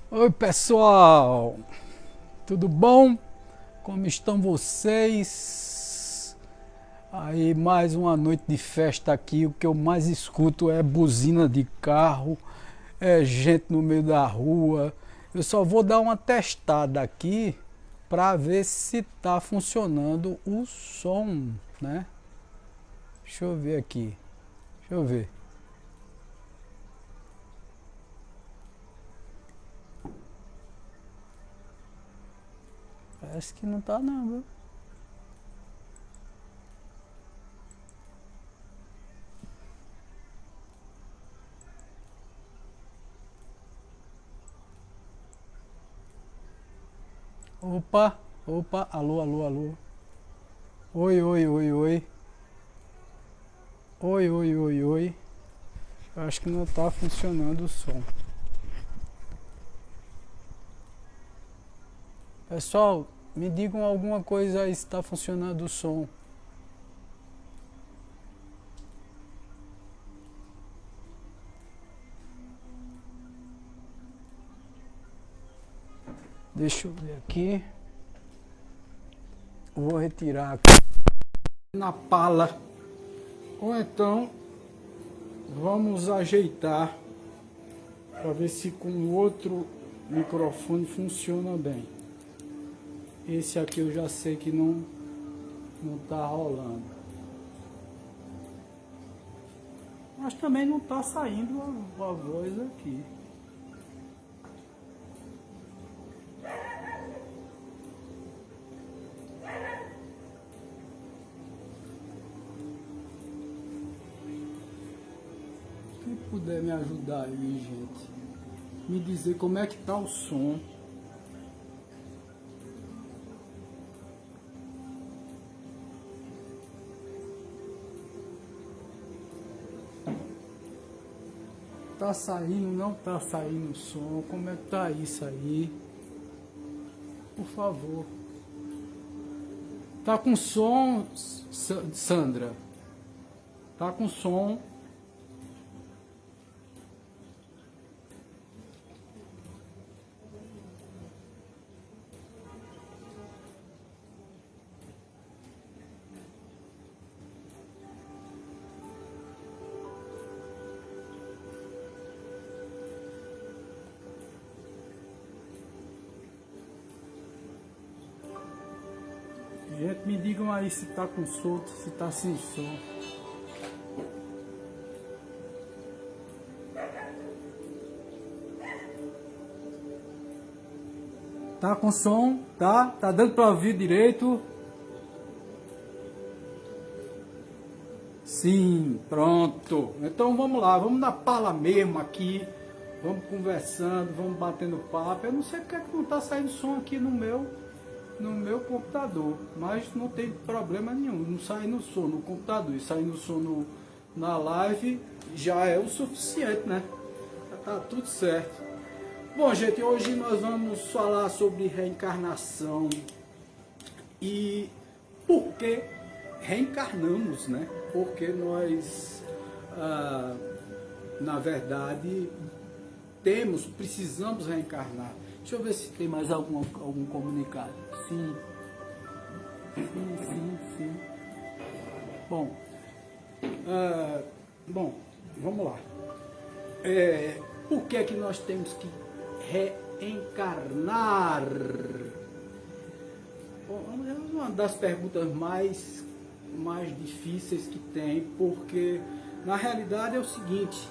Oi pessoal, tudo bom? Como estão vocês? Aí mais uma noite de festa aqui, o que eu mais escuto é buzina de carro, é gente no meio da rua. Eu só vou dar uma testada aqui para ver se tá funcionando o som, né? Deixa eu ver aqui, deixa eu ver. Parece que não tá não, viu? Opa, opa, alô, alô, alô. Oi, oi, oi, oi. Oi, oi, oi, oi. Eu acho que não está funcionando o som. Pessoal, me digam alguma coisa aí se está funcionando o som. Deixa eu ver aqui. Vou retirar aqui na pala. Ou então vamos ajeitar para ver se com o outro microfone funciona bem. Esse aqui eu já sei que não tá rolando. Mas também não tá saindo a voz aqui. Quem puder me ajudar aí, gente, me dizer como é que tá o som. Tá saindo, não tá saindo o som? Como é que tá isso aí? Por favor. Tá com som, Sandra? Tá com som? Gente, me digam aí se tá com som, se tá sem som. Tá com som? Tá? Tá dando para ouvir direito? Sim, pronto. Então vamos lá, vamos na pala mesmo aqui. Vamos conversando, vamos batendo papo. Eu não sei porque é que não tá saindo som aqui no meu computador, mas não tem problema nenhum. Não saindo som no computador e saindo som na live já é o suficiente, né? Já tá tudo certo. Bom, gente, hoje nós vamos falar sobre reencarnação e por que reencarnamos, né? Porque nós, na verdade, precisamos reencarnar. Deixa eu ver se tem mais algum comunicado. Sim, sim, sim, sim. Bom, bom, vamos lá. Por que é que nós temos que reencarnar? Bom, é uma das perguntas mais difíceis que tem, porque na realidade é o seguinte: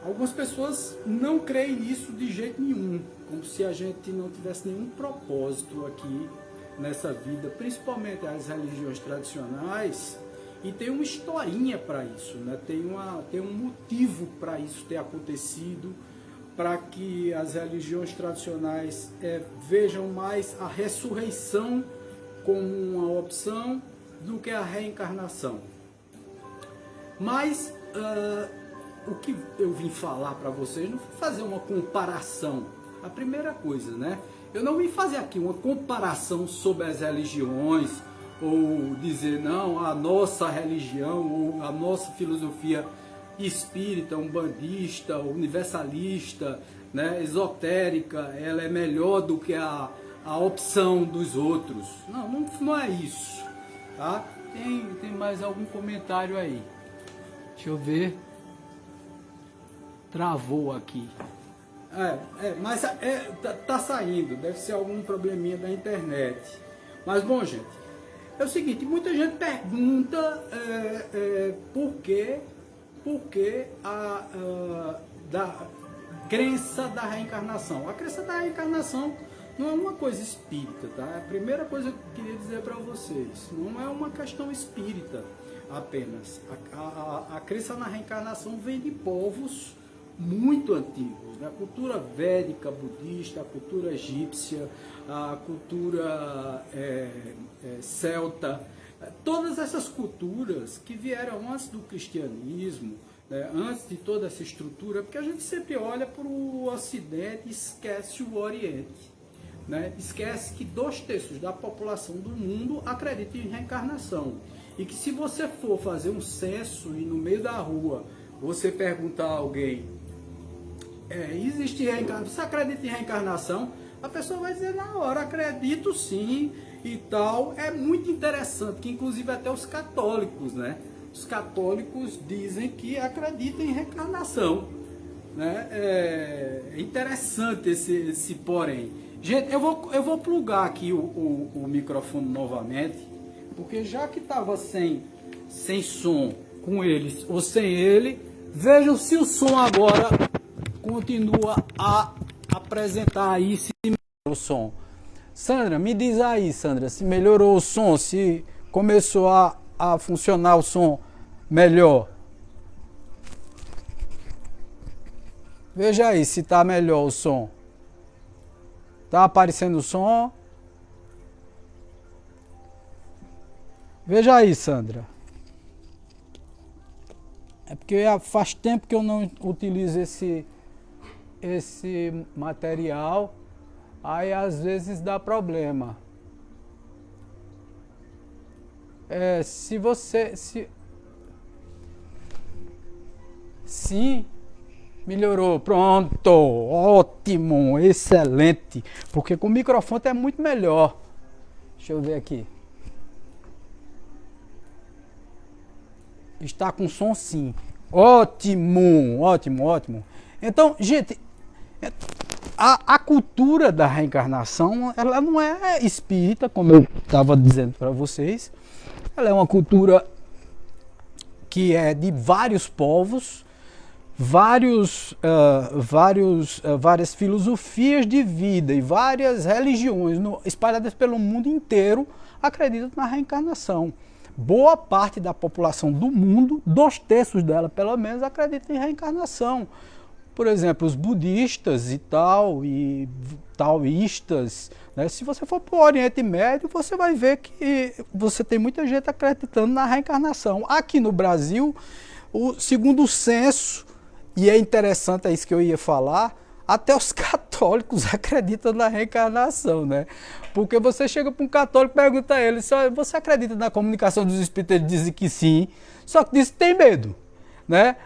algumas pessoas não creem nisso de jeito nenhum, como se a gente não tivesse nenhum propósito aqui nessa vida, principalmente as religiões tradicionais, e tem uma historinha para isso, né? Tem um motivo para isso ter acontecido, para que as religiões tradicionais vejam mais a ressurreição como uma opção do que a reencarnação. Mas o que eu vim falar para vocês, não foi fazer uma comparação. A primeira coisa, né? Eu não vim fazer aqui uma comparação sobre as religiões, ou dizer, não, a nossa religião, ou a nossa filosofia espírita, umbandista, universalista, né, esotérica, ela é melhor do que a opção dos outros. Não é isso, tá? Tem mais algum comentário aí? Deixa eu ver. Travou aqui. Mas tá saindo, deve ser algum probleminha da internet. Mas bom, gente, é o seguinte, muita gente pergunta por que da crença da reencarnação. A crença da reencarnação não é uma coisa espírita, tá? A primeira coisa que eu queria dizer para vocês, não é uma questão espírita apenas. A crença na reencarnação vem de povos muito antigos, né? A cultura védica, budista, a cultura egípcia, a cultura celta, todas essas culturas que vieram antes do cristianismo, né? Antes de toda essa estrutura, porque a gente sempre olha para o Ocidente e esquece o Oriente, né? Esquece que 2/3 da população do mundo acredita em reencarnação, e que se você for fazer um censo e no meio da rua você perguntar a alguém, existe reencarnação, você acredita em reencarnação? A pessoa vai dizer na hora, acredito sim e tal. É muito interessante que inclusive até os católicos, né? Os católicos dizem que acreditam em reencarnação, né? É interessante esse porém. Gente, eu vou plugar aqui o microfone novamente, porque já que estava sem som com eles ou sem ele, vejam se o som agora continua a apresentar aí, se melhorou o som. Sandra, me diz aí, Sandra, se melhorou o som, se começou a funcionar o som melhor. Veja aí se está melhor o som. Tá aparecendo o som? Veja aí, Sandra. É porque faz tempo que eu não utilizo esse material, aí às vezes dá problema. Sim, melhorou, pronto, ótimo, excelente, porque com o microfone é muito melhor. Deixa eu ver aqui. Está com som sim. Ótimo, ótimo, ótimo. Então, gente, a cultura da reencarnação, ela não é espírita, como eu estava dizendo para vocês. Ela é uma cultura que é de vários povos, várias filosofias de vida e várias religiões espalhadas pelo mundo inteiro acreditam na reencarnação. Boa parte da população do mundo, 2/3 dela pelo menos, acredita em reencarnação. Por exemplo, os budistas e taoístas, né? Se você for para o Oriente Médio, você vai ver que você tem muita gente acreditando na reencarnação. Aqui no Brasil, segundo o censo, e é interessante, é isso que eu ia falar, até os católicos acreditam na reencarnação, né? Porque você chega para um católico e pergunta a ele, você acredita na comunicação dos espíritos? Ele diz que sim, só que diz que tem medo, né?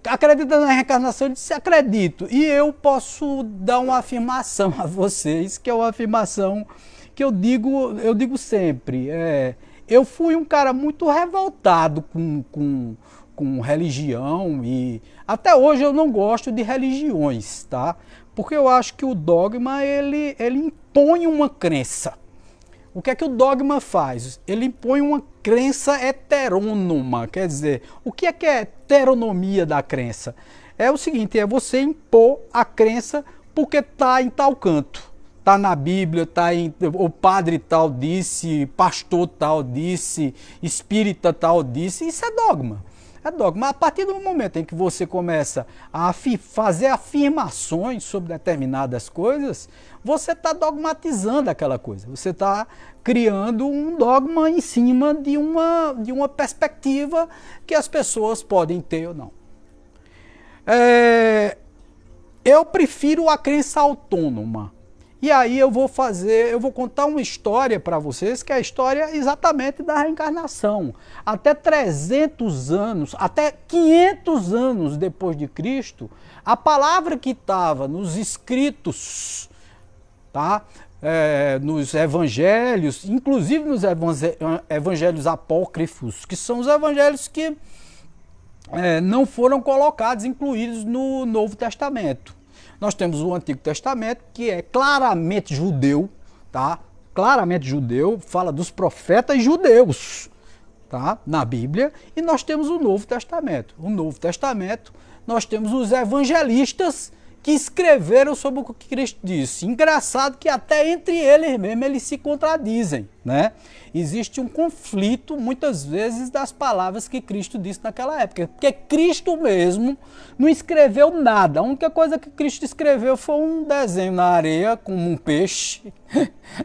Acredita na reencarnação? Ele disse, acredito. E eu posso dar uma afirmação a vocês, que é uma afirmação que eu digo sempre. Eu fui um cara muito revoltado com religião e até hoje eu não gosto de religiões, tá? Porque eu acho que o dogma, ele impõe uma crença. O que é que o dogma faz? Ele impõe uma crença heterônoma, quer dizer, o que é a heteronomia da crença? É o seguinte, é você impor a crença porque está em tal canto. Está na Bíblia, o padre tal disse, pastor tal disse, espírita tal disse, isso é dogma. É dogma. A partir do momento em que você começa a fazer afirmações sobre determinadas coisas, você está dogmatizando aquela coisa. Você está criando um dogma em cima de uma perspectiva que as pessoas podem ter ou não. Eu prefiro a crença autônoma. E aí eu vou contar uma história para vocês, que é a história exatamente da reencarnação. Até 300 anos, até 500 anos depois de Cristo, a palavra que estava nos escritos, tá? Nos evangelhos, inclusive nos evangelhos apócrifos, que são os evangelhos que não foram colocados, incluídos no Novo Testamento. Nós temos o Antigo Testamento, que é claramente judeu, tá? Claramente judeu, fala dos profetas judeus, tá? Na Bíblia, e nós temos o Novo Testamento. O Novo Testamento, nós temos os evangelistas que escreveram sobre o que Cristo disse. Engraçado que até entre eles mesmo eles se contradizem, né? Existe um conflito, muitas vezes, das palavras que Cristo disse naquela época, porque Cristo mesmo não escreveu nada. A única coisa que Cristo escreveu foi um desenho na areia, como um peixe,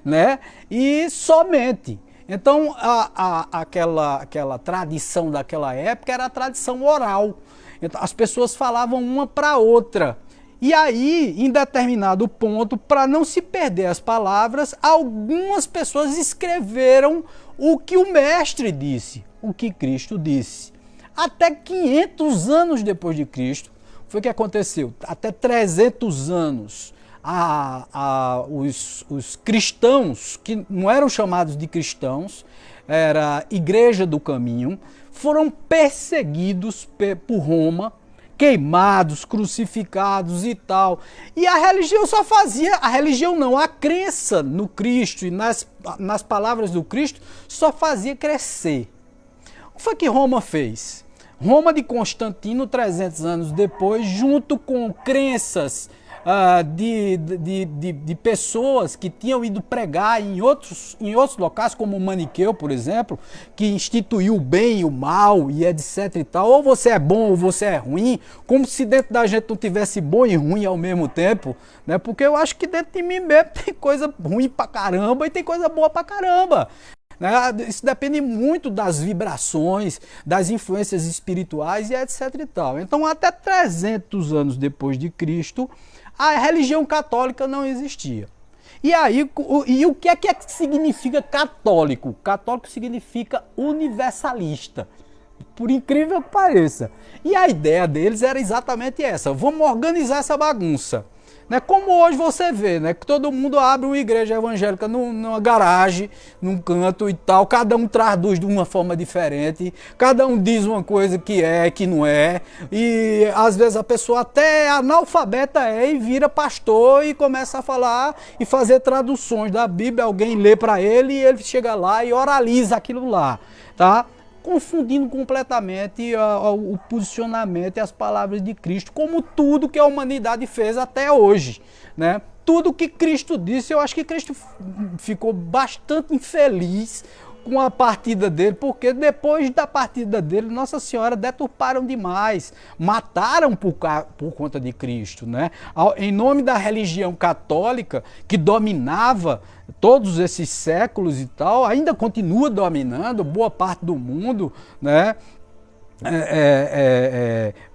né? E somente. Então, aquela tradição daquela época era a tradição oral. Então, as pessoas falavam uma para outra. E aí, em determinado ponto, para não se perder as palavras, algumas pessoas escreveram o que o mestre disse, o que Cristo disse. Até 500 anos depois de Cristo, foi o que aconteceu. Até 300 anos, os cristãos, que não eram chamados de cristãos, era Igreja do Caminho, foram perseguidos por Roma, queimados, crucificados e tal. E a religião só fazia, a religião não, a crença no Cristo e nas palavras do Cristo só fazia crescer. O que foi que Roma fez? Roma de Constantino, 300 anos depois, junto com crenças de pessoas que tinham ido pregar em outros locais, como o Maniqueu, por exemplo, que instituiu o bem e o mal e etc e tal. Ou você é bom ou você é ruim, como se dentro da gente não tivesse bom e ruim ao mesmo tempo, né? Porque eu acho que dentro de mim mesmo tem coisa ruim pra caramba e tem coisa boa pra caramba. Isso depende muito das vibrações, das influências espirituais e etc e tal. Então, até 300 anos depois de Cristo, a religião católica não existia. E aí, o que é que significa católico? Católico significa universalista, por incrível que pareça. E a ideia deles era exatamente essa: vamos organizar essa bagunça. Né? Como hoje você vê, né? Que todo mundo abre uma igreja evangélica numa garagem, num canto e tal, cada um traduz de uma forma diferente, cada um diz uma coisa que não é, e às vezes a pessoa até analfabeta e vira pastor e começa a falar e fazer traduções da Bíblia, alguém lê para ele e ele chega lá e oraliza aquilo lá, tá? Confundindo completamente o posicionamento e as palavras de Cristo, como tudo que a humanidade fez até hoje, né? Tudo que Cristo disse, eu acho que Cristo ficou bastante infeliz com a partida dele, porque depois da partida dele, Nossa Senhora deturparam demais, mataram por conta de Cristo, né? Em nome da religião católica, que dominava todos esses séculos e tal, ainda continua dominando boa parte do mundo, né?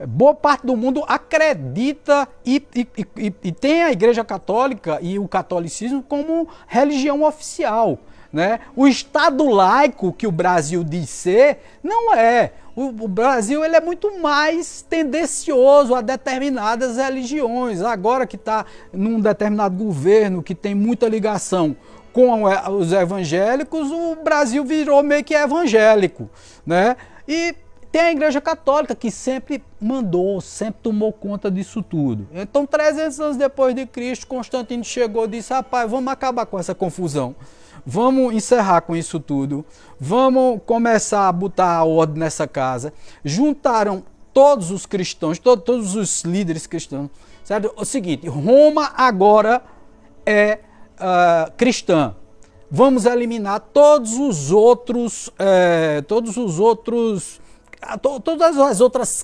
Boa parte do mundo acredita e tem a Igreja Católica e o catolicismo como religião oficial, né? O Estado laico que o Brasil diz ser, não é. O Brasil ele é muito mais tendencioso a determinadas religiões. Agora que está num determinado governo que tem muita ligação com os evangélicos, o Brasil virou meio que evangélico, né? E tem a Igreja Católica que sempre mandou, sempre tomou conta disso tudo. Então, 300 anos depois de Cristo, Constantino chegou e disse: rapaz, vamos acabar com essa confusão. Vamos encerrar com isso tudo, vamos começar a botar a ordem nessa casa. Juntaram todos os cristãos, todos os líderes cristãos. Certo? O seguinte, Roma agora é cristã. Vamos eliminar todas as outras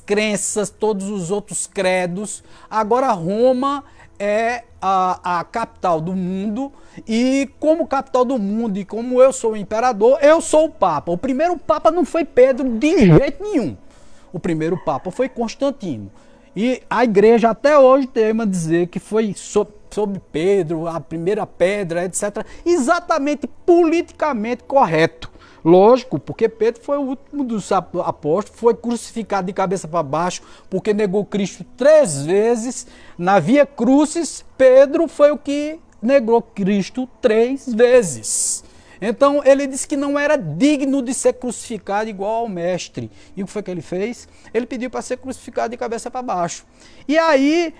crenças, todos os outros credos. Agora Roma é a capital do mundo, e como capital do mundo e como eu sou o imperador, eu sou o Papa. O primeiro Papa não foi Pedro de jeito nenhum. O primeiro Papa foi Constantino. E a igreja até hoje teima dizer que foi sob Pedro, a primeira pedra, etc. Exatamente politicamente correto. Lógico, porque Pedro foi o último dos apóstolos, foi crucificado de cabeça para baixo, porque negou Cristo 3 vezes. Na Via Crucis, Pedro foi o que negou Cristo 3 vezes. Então ele disse que não era digno de ser crucificado igual ao mestre. E o que foi que ele fez? Ele pediu para ser crucificado de cabeça para baixo. E aí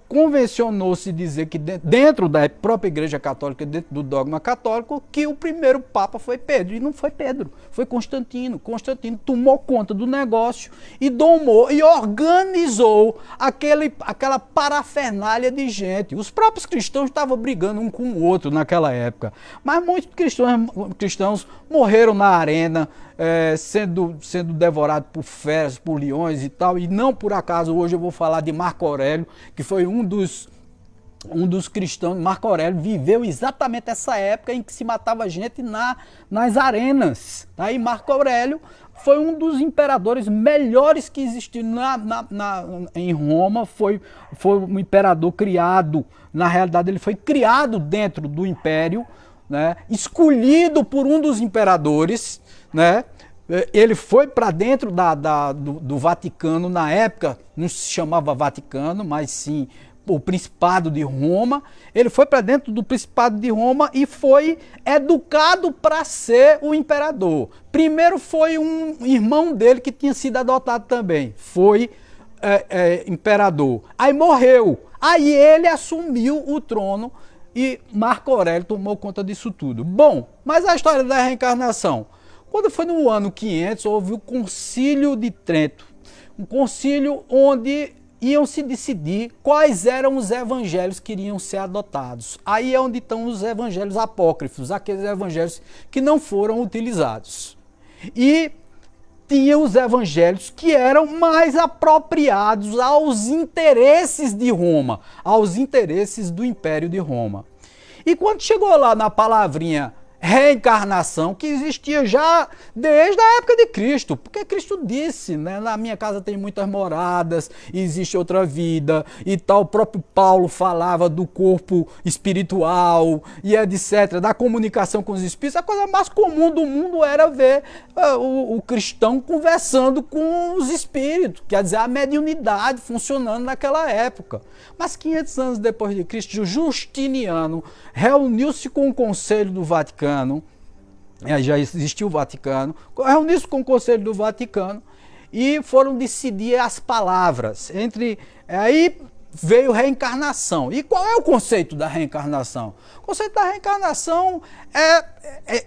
convencionou-se dizer que dentro da própria Igreja Católica, dentro do dogma católico, que o primeiro Papa foi Pedro. E não foi Pedro, foi Constantino. Constantino tomou conta do negócio e domou e organizou aquela parafernália de gente. Os próprios cristãos estavam brigando um com o outro naquela época. Mas muitos cristãos morreram na arena, sendo devorados por feras, por leões e tal. E não por acaso hoje eu vou falar de Marco Aurélio, que foi um dos cristãos. Marco Aurélio viveu exatamente essa época em que se matava gente nas arenas. Aí Marco Aurélio foi um dos imperadores melhores que existiu em Roma. Foi um imperador criado, na realidade ele foi criado dentro do império, né, escolhido por um dos imperadores, né? Ele foi para dentro do Vaticano, na época não se chamava Vaticano, mas sim o Principado de Roma. Ele foi para dentro do Principado de Roma e foi educado para ser o imperador. Primeiro foi um irmão dele que tinha sido adotado também, foi imperador. Aí morreu, aí ele assumiu o trono e Marco Aurélio tomou conta disso tudo. Bom, mas a história da reencarnação. Quando foi no ano 500, houve o Concílio de Trento. Um concílio onde iam se decidir quais eram os evangelhos que iriam ser adotados. Aí é onde estão os evangelhos apócrifos, aqueles evangelhos que não foram utilizados. E tinha os evangelhos que eram mais apropriados aos interesses de Roma, aos interesses do Império de Roma. E quando chegou lá na palavrinha reencarnação, que existia já desde a época de Cristo, porque Cristo disse, né, na minha casa tem muitas moradas, existe outra vida e tal. O próprio Paulo falava do corpo espiritual e etc, da comunicação com os espíritos. A coisa mais comum do mundo era ver o cristão conversando com os espíritos, quer dizer, a mediunidade funcionando naquela época. Mas 500 anos depois de Cristo, Justiniano reuniu-se com o Conselho do Vaticano, já existiu o Vaticano, reuniu-se com o Conselho do Vaticano e foram decidir as palavras. Aí veio reencarnação. E qual é o conceito da reencarnação? O conceito da reencarnação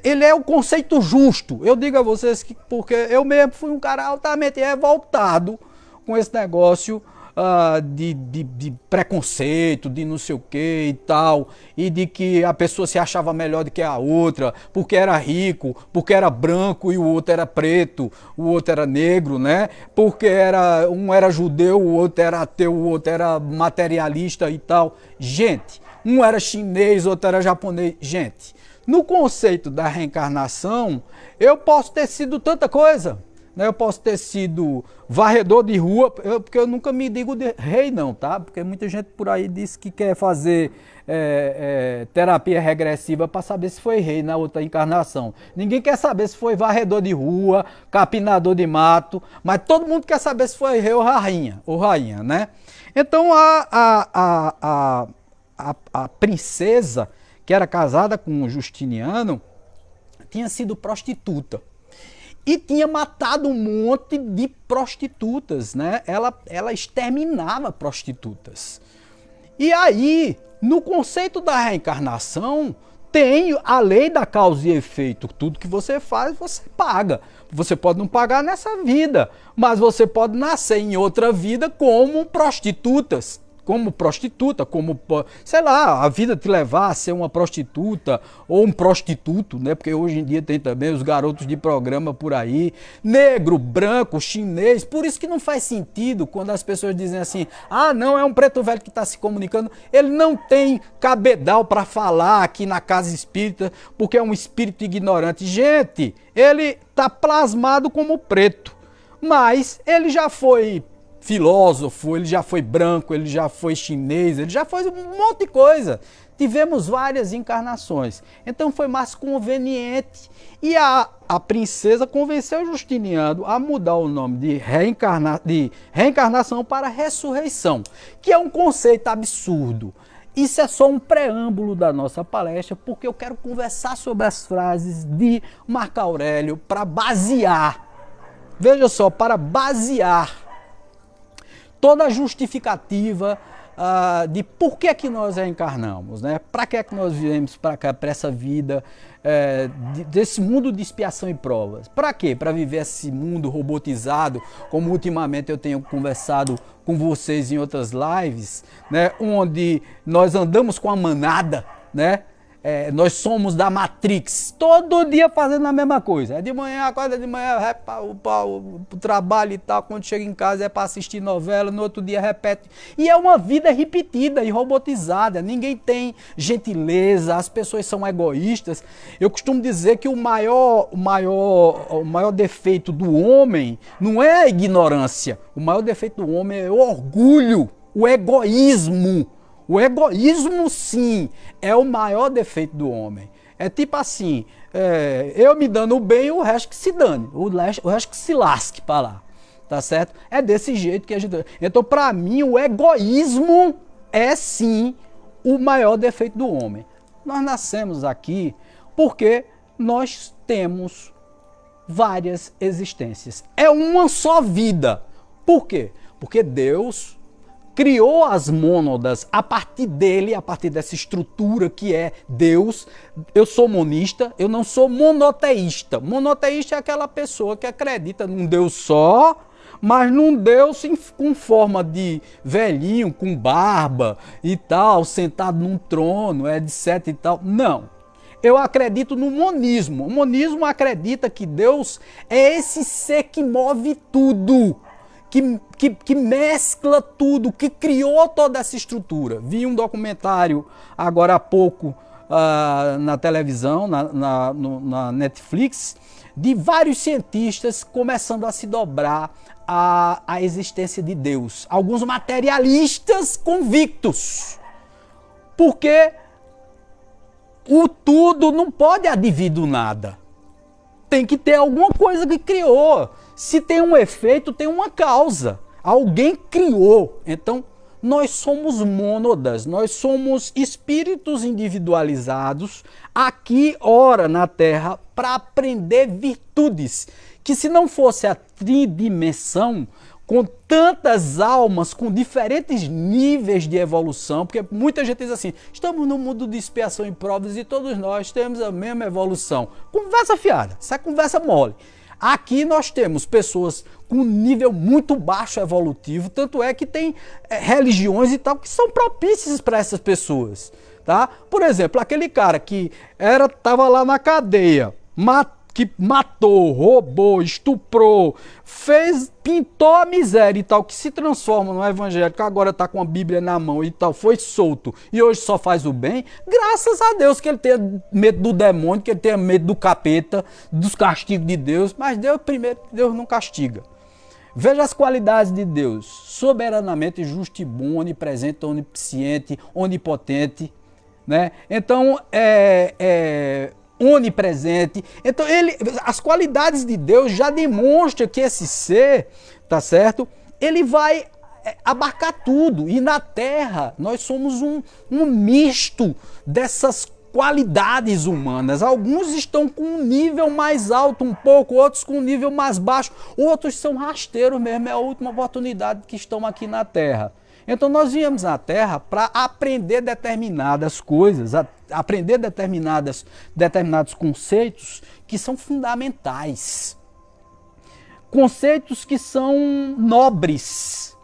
ele é o conceito justo. Eu digo a vocês que, porque eu mesmo fui um cara altamente revoltado com esse negócio de preconceito, de não sei o que e tal, e de que a pessoa se achava melhor do que a outra, porque era rico, porque era branco e o outro era preto, o outro era negro, né? Porque um era judeu, o outro era ateu, o outro era materialista e tal. Gente, um era chinês, o outro era japonês. Gente, no conceito da reencarnação, eu posso ter sido tanta coisa. Eu posso ter sido varredor de rua, porque eu nunca me digo de rei não, tá? Porque muita gente por aí diz que quer fazer terapia regressiva para saber se foi rei na outra encarnação. Ninguém quer saber se foi varredor de rua, capinador de mato, mas todo mundo quer saber se foi rei ou rainha, né? Então a princesa que era casada com o Justiniano tinha sido prostituta. E tinha matado um monte de prostitutas, né? Ela exterminava prostitutas. E aí, no conceito da reencarnação, tem a lei da causa e efeito. Tudo que você faz, você paga. Você pode não pagar nessa vida, mas você pode nascer em outra vida como prostitutas. Como prostituta, sei lá, a vida te levar a ser uma prostituta ou um prostituto, né? Porque hoje em dia tem também os garotos de programa por aí, negro, branco, chinês. Por isso que não faz sentido quando as pessoas dizem assim, não, é um preto velho que está se comunicando, ele não tem cabedal para falar aqui na casa espírita, porque é um espírito ignorante. Gente, ele está plasmado como preto, mas ele já foi filósofo, ele já foi branco, ele já foi chinês, ele já foi um monte de coisa. Tivemos várias encarnações. Então foi mais conveniente. E a princesa convenceu Justiniano a mudar o nome de reencarnação para ressurreição, que é um conceito absurdo. Isso é só um preâmbulo da nossa palestra, porque eu quero conversar sobre as frases de Marco Aurélio para basear, veja só, para basear toda a justificativa de por que é que nós reencarnamos, né? Para que é que nós viemos para cá, para essa vida, desse mundo de expiação e provas. Para quê? Para viver esse mundo robotizado, como ultimamente eu tenho conversado com vocês em outras lives, né? Onde nós andamos com a manada, né? Nós somos da Matrix, todo dia fazendo a mesma coisa. É de manhã, acorda de manhã, vai para o trabalho e tal, quando chega em casa é para assistir novela, no outro dia repete. E é uma vida repetida e robotizada, ninguém tem gentileza, as pessoas são egoístas. Eu costumo dizer que o maior defeito do homem não é a ignorância, o maior defeito do homem é o orgulho, o egoísmo. O egoísmo, sim, é o maior defeito do homem. É tipo assim, eu me dando bem, o resto que se dane, o resto que se lasque para lá, tá certo? É desse jeito que a gente... Então, para mim, o egoísmo é, sim, o maior defeito do homem. Nós nascemos aqui porque nós temos várias existências. É uma só vida. Por quê? Porque Deus criou as mônadas a partir dele, a partir dessa estrutura que é Deus. Eu sou monista, eu não sou monoteísta. Monoteísta é aquela pessoa que acredita num Deus só, mas num Deus com forma de velhinho, com barba e tal, sentado num trono, etc e tal. Não. Eu acredito no monismo. O monismo acredita que Deus é esse ser que move tudo. Que mescla tudo, que criou toda essa estrutura. Vi um documentário agora há pouco na televisão, na Netflix, de vários cientistas começando a se dobrar à existência de Deus. Alguns materialistas convictos. Porque o tudo não pode advir do nada. Tem que ter alguma coisa que criou. Se tem um efeito, tem uma causa. Alguém criou. Então, nós somos mônadas, nós somos espíritos individualizados aqui, ora, na Terra, para aprender virtudes. Que se não fosse a tridimensão, com tantas almas, com diferentes níveis de evolução, porque muita gente diz assim, estamos no mundo de expiação e provas e todos nós temos a mesma evolução. Conversa fiada, essa conversa mole. Aqui nós temos pessoas com nível muito baixo evolutivo, tanto é que tem religiões e tal que são propícias para essas pessoas, tá? Por exemplo, aquele cara que estava lá na cadeia, que matou, roubou, estuprou, pintou a miséria e tal, que se transforma no evangélico, agora está com a Bíblia na mão e tal, foi solto e hoje só faz o bem, graças a Deus que ele tenha medo do demônio, que ele tenha medo do capeta, dos castigos de Deus, mas Deus não castiga. Veja as qualidades de Deus: soberanamente justo e bom, onipresente, onisciente, onipotente, né? Então, onipresente. Então, as qualidades de Deus já demonstram que esse ser, tá certo? Ele vai abarcar tudo. E na Terra, nós somos um misto dessas qualidades humanas. Alguns estão com um nível mais alto um pouco, outros com um nível mais baixo, outros são rasteiros mesmo, é a última oportunidade que estão aqui na Terra. Então nós viemos à Terra para aprender determinadas coisas, aprender determinados conceitos que são fundamentais. Conceitos que são nobres.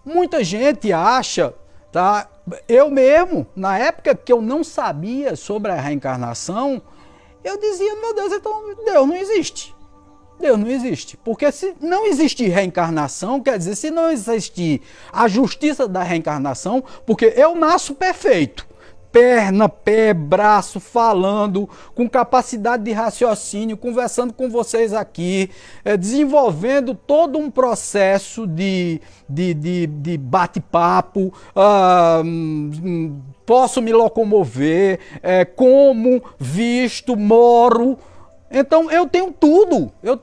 Muita gente acha, tá? Eu mesmo, na época que eu não sabia sobre a reencarnação, eu dizia, meu Deus, então Deus não existe. Deus não existe. Porque se não existir reencarnação, quer dizer, se não existir a justiça da reencarnação, porque eu nasço perfeito, perna, pé, braço, falando, com capacidade de raciocínio, conversando com vocês aqui, desenvolvendo todo um processo de bate-papo, posso me locomover, como, visto, moro. Então eu tenho tudo, eu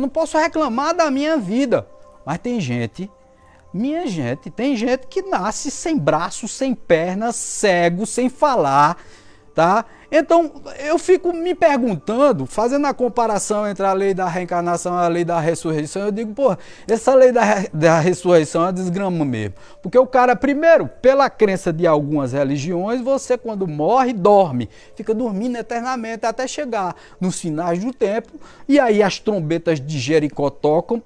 não posso reclamar da minha vida. Mas tem gente... Minha gente, tem gente que nasce sem braço, sem pernas, cego, sem falar, tá? Então, eu fico me perguntando, fazendo a comparação entre a lei da reencarnação e a lei da ressurreição, eu digo, pô, essa lei da ressurreição é uma desgrama mesmo. Porque o cara, primeiro, pela crença de algumas religiões, você quando morre, dorme. Fica dormindo eternamente até chegar nos finais do tempo, e aí as trombetas de Jericó tocam,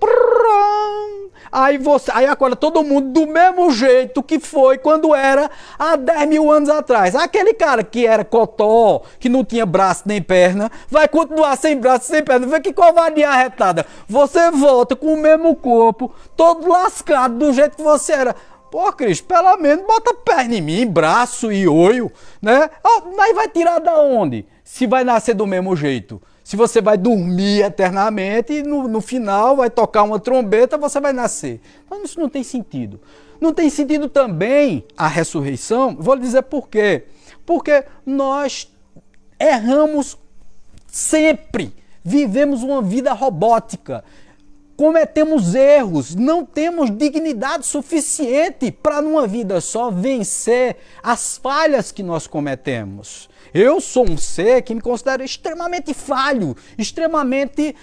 aí agora todo mundo do mesmo jeito que foi quando era há 10 mil anos atrás. Aquele cara que era cotó, que não tinha braço nem perna, vai continuar sem braço, sem perna. Vê que covardia arretada. Você volta com o mesmo corpo, todo lascado do jeito que você era. Pô, Cristo, pelo menos bota perna em mim, braço e olho, né? Mas vai tirar da onde? Se vai nascer do mesmo jeito. Se você vai dormir eternamente e no final vai tocar uma trombeta, você vai nascer. Mas isso não tem sentido. Não tem sentido também a ressurreição. Vou lhe dizer por quê. Porque nós erramos sempre. Vivemos uma vida robótica. Cometemos erros. Não temos dignidade suficiente para, numa vida só, vencer as falhas que nós cometemos. Eu sou um ser que me considero extremamente falho, extremamente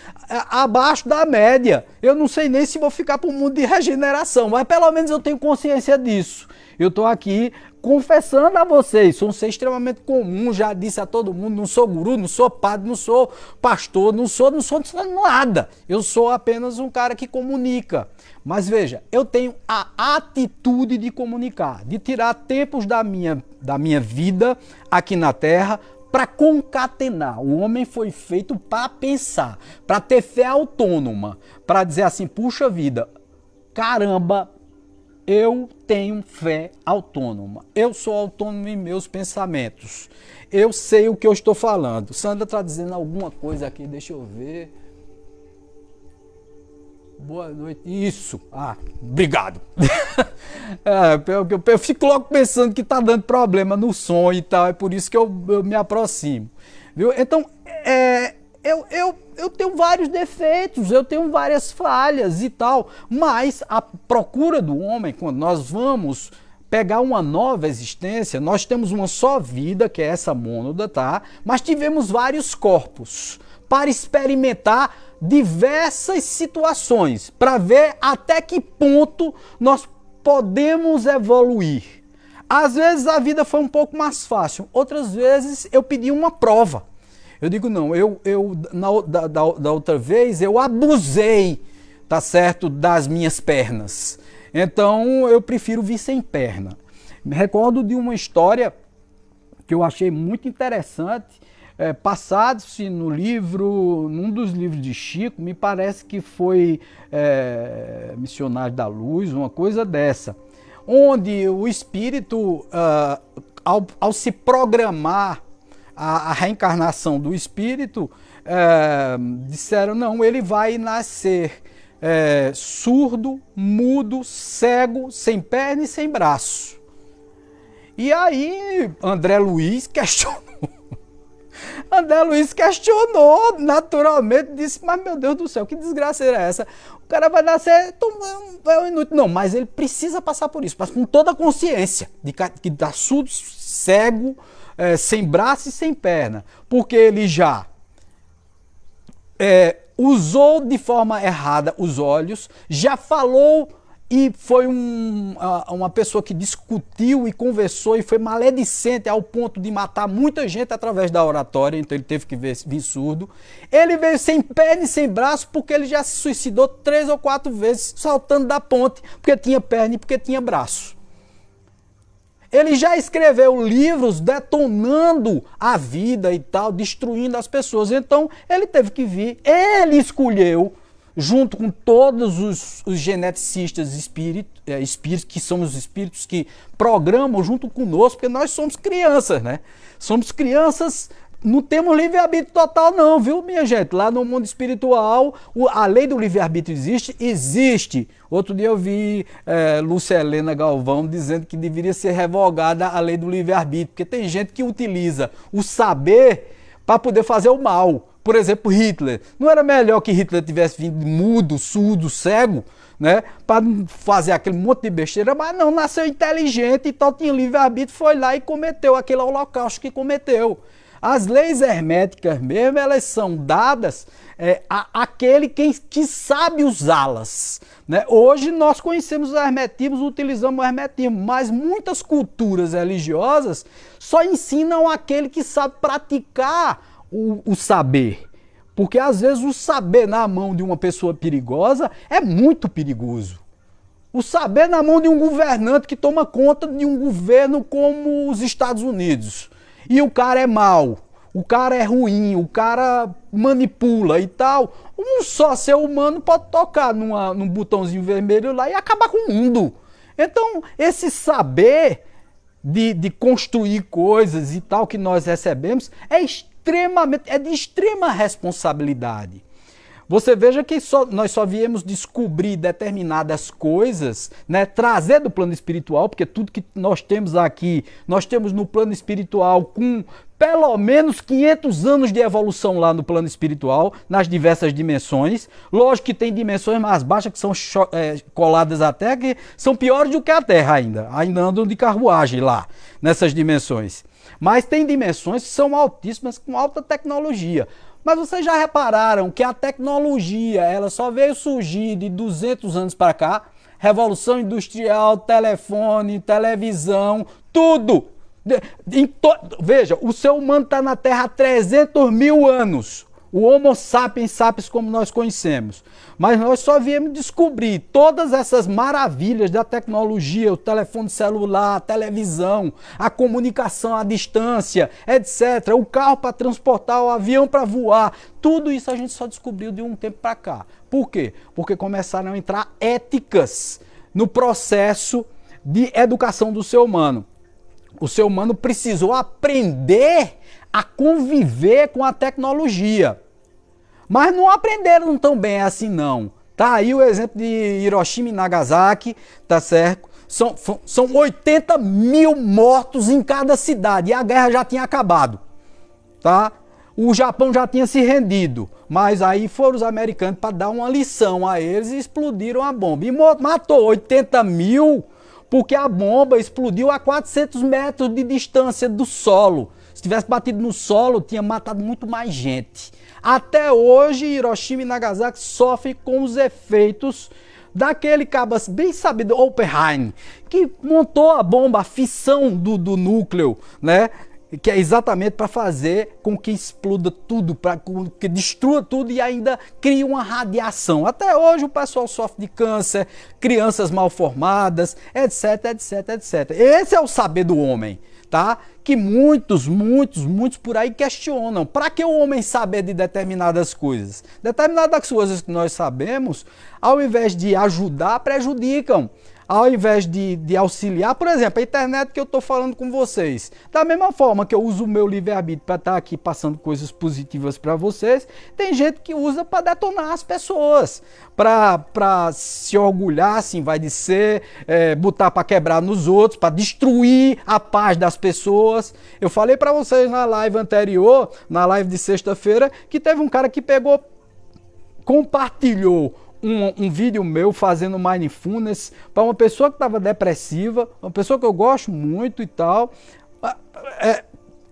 abaixo da média. Eu não sei nem se vou ficar para o mundo de regeneração, mas pelo menos eu tenho consciência disso. Eu estou aqui confessando a vocês, sou um ser extremamente comum, já disse a todo mundo, não sou guru, não sou padre, não sou pastor, não sou nada. Eu sou apenas um cara que comunica. Mas veja, eu tenho a atitude de comunicar, de tirar tempos da minha vida aqui na Terra para concatenar. O homem foi feito para pensar, para ter fé autônoma, para dizer assim, puxa vida, caramba, eu tenho fé autônoma. Eu sou autônomo em meus pensamentos. Eu sei o que eu estou falando. Sandra está dizendo alguma coisa aqui, deixa eu ver. Boa noite. Isso. Obrigado. Eu fico logo pensando que está dando problema no som e tal. É por isso que eu me aproximo. Viu? Então, eu tenho vários defeitos, eu tenho várias falhas e tal. Mas a procura do homem, quando nós vamos pegar uma nova existência, nós temos uma só vida, que é essa mônada, tá? Mas tivemos vários corpos para experimentar diversas situações, para ver até que ponto nós podemos evoluir. Às vezes a vida foi um pouco mais fácil, outras vezes eu pedi uma prova. Eu digo, não, da outra vez eu abusei, tá certo, das minhas pernas. Então eu prefiro vir sem perna. Me recordo de uma história que eu achei muito interessante, passado-se num dos livros de Chico, me parece que foi Missionário da Luz, uma coisa dessa, onde o espírito, ao se programar a reencarnação do espírito, disseram, não, ele vai nascer surdo, mudo, cego, sem perna e sem braço. E aí André Luiz questionou, naturalmente, disse, mas meu Deus do céu, que desgraça era essa? O cara vai nascer, inútil. Não, mas ele precisa passar por isso, passa com toda a consciência de que está surdo, cego, sem braço e sem perna, porque ele já usou de forma errada os olhos, já falou e foi uma pessoa que discutiu e conversou e foi maledicente ao ponto de matar muita gente através da oratória, então ele teve que vir surdo. Ele veio sem perna e sem braço porque ele já se suicidou 3 ou 4 vezes saltando da ponte, porque tinha perna e porque tinha braço. Ele já escreveu livros detonando a vida e tal, destruindo as pessoas. Então ele teve que vir, ele escolheu junto com todos os geneticistas espíritos, que são os espíritos que programam junto conosco, porque nós somos crianças, né? Somos crianças, não temos livre-arbítrio total não, viu, minha gente? Lá no mundo espiritual, a lei do livre-arbítrio existe? Existe. Outro dia eu vi Lúcia Helena Galvão dizendo que deveria ser revogada a lei do livre-arbítrio, porque tem gente que utiliza o saber para poder fazer o mal. Por exemplo, Hitler. Não era melhor que Hitler tivesse vindo mudo, surdo, cego, né? Para fazer aquele monte de besteira, mas não, nasceu inteligente e tal, tinha livre-arbítrio, foi lá e cometeu aquele holocausto que cometeu. As leis herméticas mesmo, elas são dadas àquele que sabe usá-las, né? Hoje nós conhecemos o hermetismo, utilizamos o hermetismo, mas muitas culturas religiosas só ensinam aquele que sabe praticar o saber. Porque às vezes o saber na mão de uma pessoa perigosa é muito perigoso. O saber na mão de um governante que toma conta de um governo como os Estados Unidos. E o cara é mau, o cara é ruim, o cara manipula e tal. Um só ser humano pode tocar num botãozinho vermelho lá e acabar com o mundo. Então, esse saber de construir coisas e tal que nós recebemos é de extrema responsabilidade. Você veja que nós só viemos descobrir determinadas coisas, né, trazer do plano espiritual, porque tudo que nós temos aqui, nós temos no plano espiritual com pelo menos 500 anos de evolução lá no plano espiritual, nas diversas dimensões. Lógico que tem dimensões mais baixas que são coladas à Terra, que são piores do que a Terra ainda andam de carruagem lá, nessas dimensões. Mas tem dimensões que são altíssimas, com alta tecnologia. Mas vocês já repararam que a tecnologia ela só veio surgir de 200 anos para cá? Revolução industrial, telefone, televisão, tudo. Veja, o ser humano está na Terra há 300 mil anos. O Homo sapiens sapiens como nós conhecemos. Mas nós só viemos descobrir todas essas maravilhas da tecnologia, o telefone celular, a televisão, a comunicação à distância, etc. O carro para transportar, o avião para voar. Tudo isso a gente só descobriu de um tempo para cá. Por quê? Porque começaram a entrar éticas no processo de educação do ser humano. O ser humano precisou aprender a conviver com a tecnologia. Mas não aprenderam tão bem assim não. Tá aí o exemplo de Hiroshima e Nagasaki, tá certo? São 80 mil mortos em cada cidade e a guerra já tinha acabado, tá? O Japão já tinha se rendido, mas aí foram os americanos para dar uma lição a eles e explodiram a bomba. E matou 80 mil porque a bomba explodiu a 400 metros de distância do solo. Se tivesse batido no solo, tinha matado muito mais gente. Até hoje, Hiroshima e Nagasaki sofrem com os efeitos daquele cabo bem sabido, Oppenheimer, que montou a bomba, a fissão do núcleo, né? Que é exatamente para fazer com que exploda tudo, para que destrua tudo e ainda crie uma radiação. Até hoje o pessoal sofre de câncer, crianças mal formadas, etc, etc, etc. Esse é o saber do homem, tá? Que muitos por aí questionam. Para que o homem saber de determinadas coisas? Determinadas coisas que nós sabemos, ao invés de ajudar, prejudicam. Ao invés de auxiliar, por exemplo, a internet que eu estou falando com vocês. Da mesma forma que eu uso o meu livre-arbítrio para estar aqui passando coisas positivas para vocês, tem gente que usa para detonar as pessoas, para se orgulhar, assim, vai dizer, botar para quebrar nos outros, para destruir a paz das pessoas. Eu falei para vocês na live anterior, na live de sexta-feira, que teve um cara que compartilhou um vídeo meu fazendo mindfulness para uma pessoa que estava depressiva, uma pessoa que eu gosto muito e tal,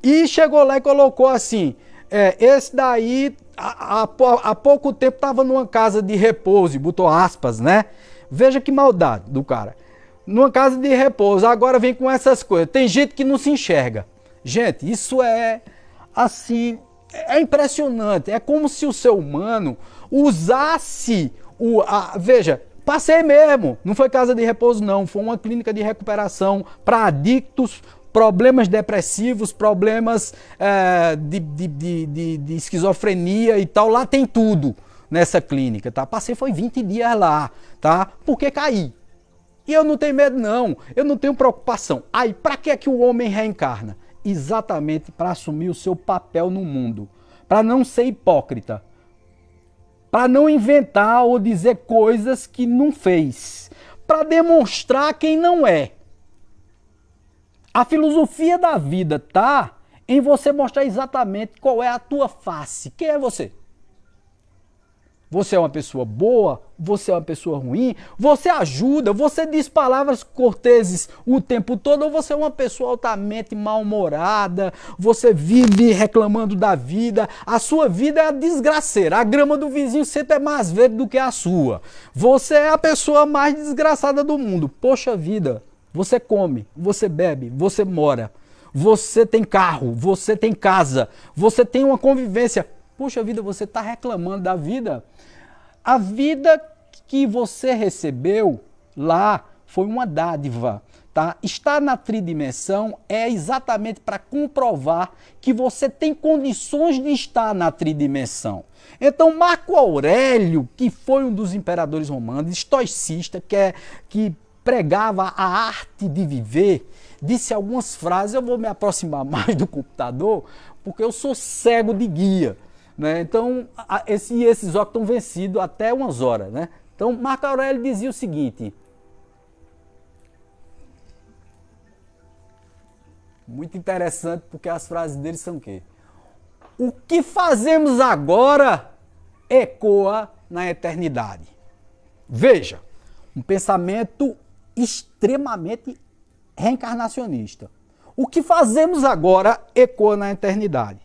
e chegou lá e colocou assim, esse daí há pouco tempo estava numa casa de repouso, botou aspas, né? Veja que maldade do cara. Numa casa de repouso, agora vem com essas coisas. Tem gente que não se enxerga. Gente, isso é assim, é impressionante. É como se o ser humano usasse veja, passei mesmo, não foi casa de repouso não, foi uma clínica de recuperação para adictos, problemas depressivos, problemas de esquizofrenia e tal, lá tem tudo, nessa clínica, tá? Passei foi 20 dias lá, tá? Porque caí. E eu não tenho medo não, eu não tenho preocupação. Aí, para que é que o homem reencarna? Exatamente para assumir o seu papel no mundo, para não ser hipócrita, para não inventar ou dizer coisas que não fez, para demonstrar quem não é. A filosofia da vida tá em você mostrar exatamente qual é a tua face. Quem é você? Você é uma pessoa boa? Você é uma pessoa ruim? Você ajuda? Você diz palavras corteses o tempo todo? Ou você é uma pessoa altamente mal-humorada? Você vive reclamando da vida? A sua vida é a desgraceira. A grama do vizinho sempre é mais verde do que a sua. Você é a pessoa mais desgraçada do mundo. Poxa vida, você come, você bebe, você mora. Você tem carro, você tem casa, você tem uma convivência. Puxa vida, você está reclamando da vida? A vida que você recebeu lá foi uma dádiva, tá? Estar na tridimensão é exatamente para comprovar que você tem condições de estar na tridimensão. Então Marco Aurélio, que foi um dos imperadores romanos, estoicista, que pregava a arte de viver, disse algumas frases. Eu vou me aproximar mais do computador, porque eu sou cego de guia. Né? Então, esses óculos estão vencidos até umas horas. Né? Então, Marco Aurélio dizia o seguinte, muito interessante, porque as frases dele são o quê? O que fazemos agora ecoa na eternidade. Veja, um pensamento extremamente reencarnacionista. O que fazemos agora ecoa na eternidade.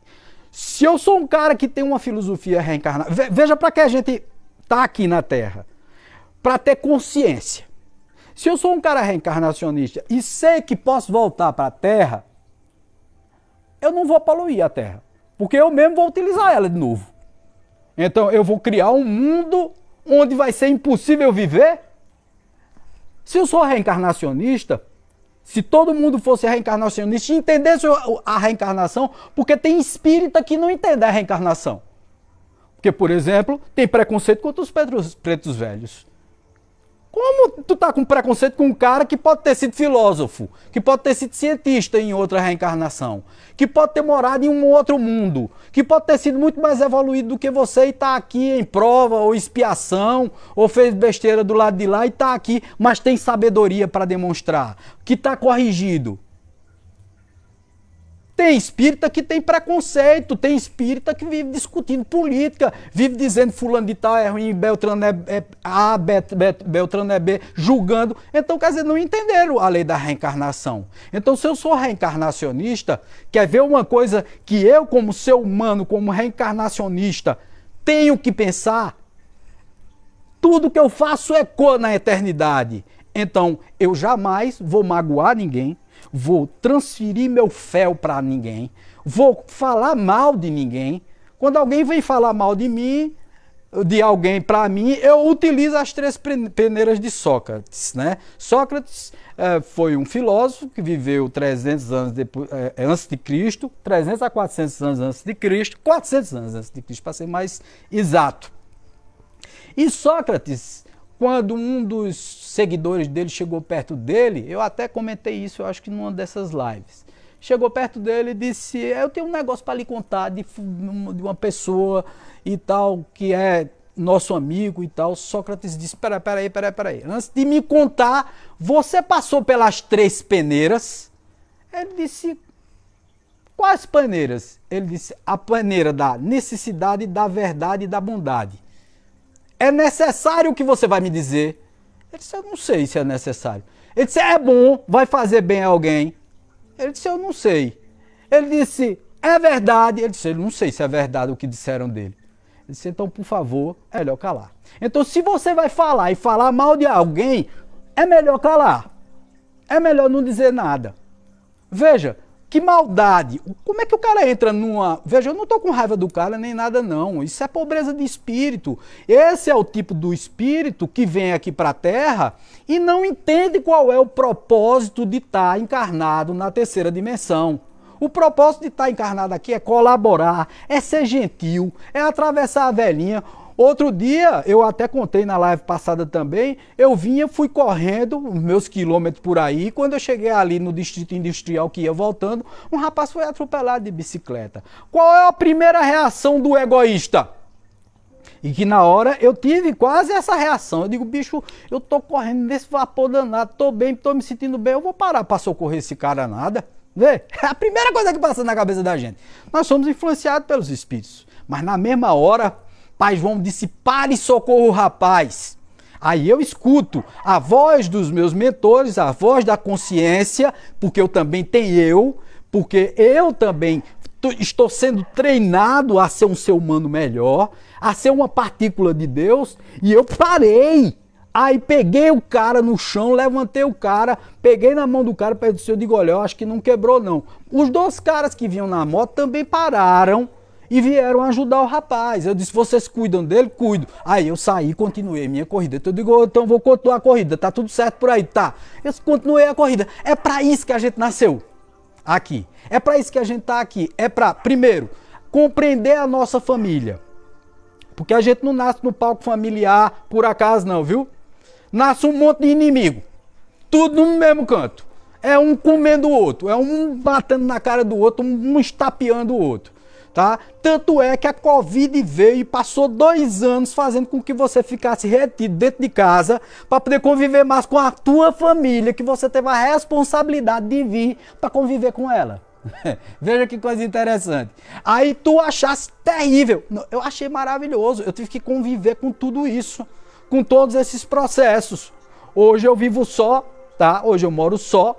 Se eu sou um cara que tem uma filosofia reencarnacionista, veja para que a gente está aqui na Terra, para ter consciência. Se eu sou um cara reencarnacionista e sei que posso voltar para a Terra, eu não vou poluir a Terra, porque eu mesmo vou utilizar ela de novo. Então eu vou criar um mundo onde vai ser impossível viver. Se eu sou reencarnacionista, se todo mundo fosse reencarnacionista e entendesse a reencarnação, porque tem espírita que não entende a reencarnação. Porque, por exemplo, tem preconceito contra os pretos velhos. Como tu tá com preconceito com um cara que pode ter sido filósofo, que pode ter sido cientista em outra reencarnação, que pode ter morado em um outro mundo, que pode ter sido muito mais evoluído do que você e tá aqui em prova ou expiação, ou fez besteira do lado de lá e tá aqui, mas tem sabedoria para demonstrar, que tá corrigido. Tem espírita que tem preconceito, tem espírita que vive discutindo política, vive dizendo fulano de tal é ruim, Beltrano é A, Beltrano é B, julgando. Então, quer dizer, não entenderam a lei da reencarnação. Então, se eu sou reencarnacionista, quer ver uma coisa que eu, como ser humano, como reencarnacionista, tenho que pensar? Tudo que eu faço ecoa na eternidade. Então, eu jamais vou magoar ninguém, vou transferir meu fel para ninguém, vou falar mal de ninguém. Quando alguém vem falar mal de mim, de alguém para mim, eu utilizo as 3 peneiras de Sócrates. Né? Sócrates foi um filósofo que viveu 300 anos depois, antes de Cristo, 300 a 400 anos antes de Cristo, 400 anos antes de Cristo, para ser mais exato. E Sócrates, quando um dos seguidores dele chegou perto dele, eu até comentei isso, eu acho que numa dessas lives. Chegou perto dele e disse, eu tenho um negócio para lhe contar de uma pessoa e tal, que é nosso amigo e tal. Sócrates disse, peraí. Antes de me contar, você passou pelas 3 peneiras? Ele disse, quais peneiras? Ele disse, a peneira da necessidade, da verdade e da bondade. É necessário o que você vai me dizer? Ele disse, eu não sei se é necessário. Ele disse, é bom, vai fazer bem a alguém. Ele disse, eu não sei. Ele disse, é verdade. Ele disse, eu não sei se é verdade o que disseram dele. Ele disse, então, por favor, é melhor calar. Então, se você vai falar e falar mal de alguém, é melhor calar. É melhor não dizer nada. Veja, que maldade. Como é que o cara entra numa... Veja, eu não estou com raiva do cara nem nada não. Isso é pobreza de espírito. Esse é o tipo do espírito que vem aqui para a Terra e não entende qual é o propósito de estar encarnado na 3ª dimensão. O propósito de estar encarnado aqui é colaborar, é ser gentil, é atravessar a velhinha. Outro dia, eu até contei na live passada também, eu fui correndo os meus quilômetros por aí, quando eu cheguei ali no distrito industrial que ia voltando, um rapaz foi atropelado de bicicleta. Qual é a primeira reação do egoísta? E que na hora eu tive quase essa reação. Eu digo, bicho, eu tô correndo nesse vapor danado, tô bem, tô me sentindo bem, eu vou parar pra socorrer esse cara nada. Vê? É a primeira coisa que passa na cabeça da gente. Nós somos influenciados pelos espíritos, mas na mesma hora, Pai João disse, pare e socorra o rapaz. Aí eu escuto a voz dos meus mentores, a voz da consciência, porque eu também tenho eu, porque eu também estou sendo treinado a ser um ser humano melhor, a ser uma partícula de Deus, e eu parei. Aí peguei o cara no chão, levantei o cara, peguei na mão do cara, eu digo, olha, eu acho que não quebrou não. Os dois caras que vinham na moto também pararam e vieram ajudar o rapaz. Eu disse, vocês cuidam dele? Cuido. Aí eu saí e continuei minha corrida. Então eu digo, então vou continuar a corrida, tá tudo certo por aí? Tá. Eu continuei a corrida. É para isso que a gente nasceu aqui. É para isso que a gente tá aqui. É para, primeiro, compreender a nossa família. Porque a gente não nasce no palco familiar por acaso não, viu? Nasce um monte de inimigo. Tudo no mesmo canto. É um comendo o outro. É um batendo na cara do outro, um estapeando o outro. Tá? Tanto é que a Covid veio e passou 2 anos fazendo com que você ficasse retido dentro de casa para poder conviver mais com a tua família, que você teve a responsabilidade de vir para conviver com ela. Veja que coisa interessante. Aí tu achasse terrível. Eu achei maravilhoso. Eu tive que conviver com tudo isso, com todos esses processos. Hoje eu vivo só, tá? Hoje eu moro só,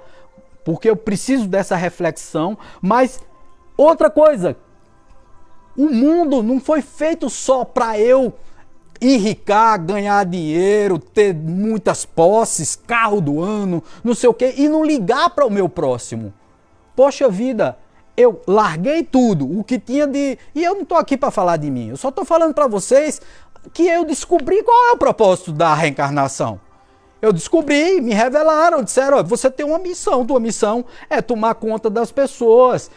porque eu preciso dessa reflexão. Mas outra coisa, o mundo não foi feito só para eu enricar, ganhar dinheiro, ter muitas posses, carro do ano, não sei o quê, e não ligar para o meu próximo. Poxa vida, eu larguei tudo, o que tinha de... E eu não estou aqui para falar de mim, eu só estou falando para vocês que eu descobri qual é o propósito da reencarnação. Eu descobri, me revelaram, disseram, você tem uma missão, tua missão é tomar conta das pessoas,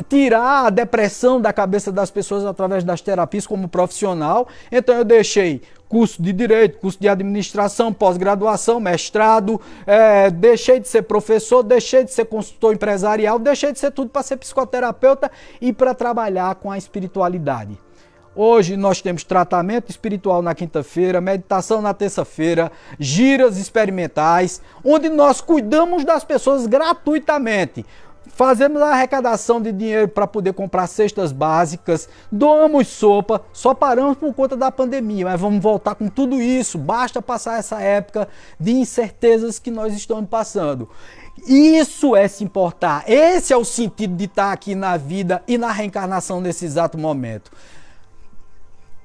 tirar a depressão da cabeça das pessoas através das terapias como profissional. Então eu deixei curso de Direito, curso de Administração, pós-graduação, mestrado, deixei de ser professor, deixei de ser consultor empresarial, deixei de ser tudo para ser psicoterapeuta e para trabalhar com a espiritualidade. Hoje nós temos tratamento espiritual na quinta-feira, meditação na terça-feira, giras experimentais, onde nós cuidamos das pessoas gratuitamente. Fazemos a arrecadação de dinheiro para poder comprar cestas básicas, doamos sopa, só paramos por conta da pandemia, mas vamos voltar com tudo isso, basta passar essa época de incertezas que nós estamos passando. Isso é se importar, esse é o sentido de estar aqui na vida e na reencarnação nesse exato momento.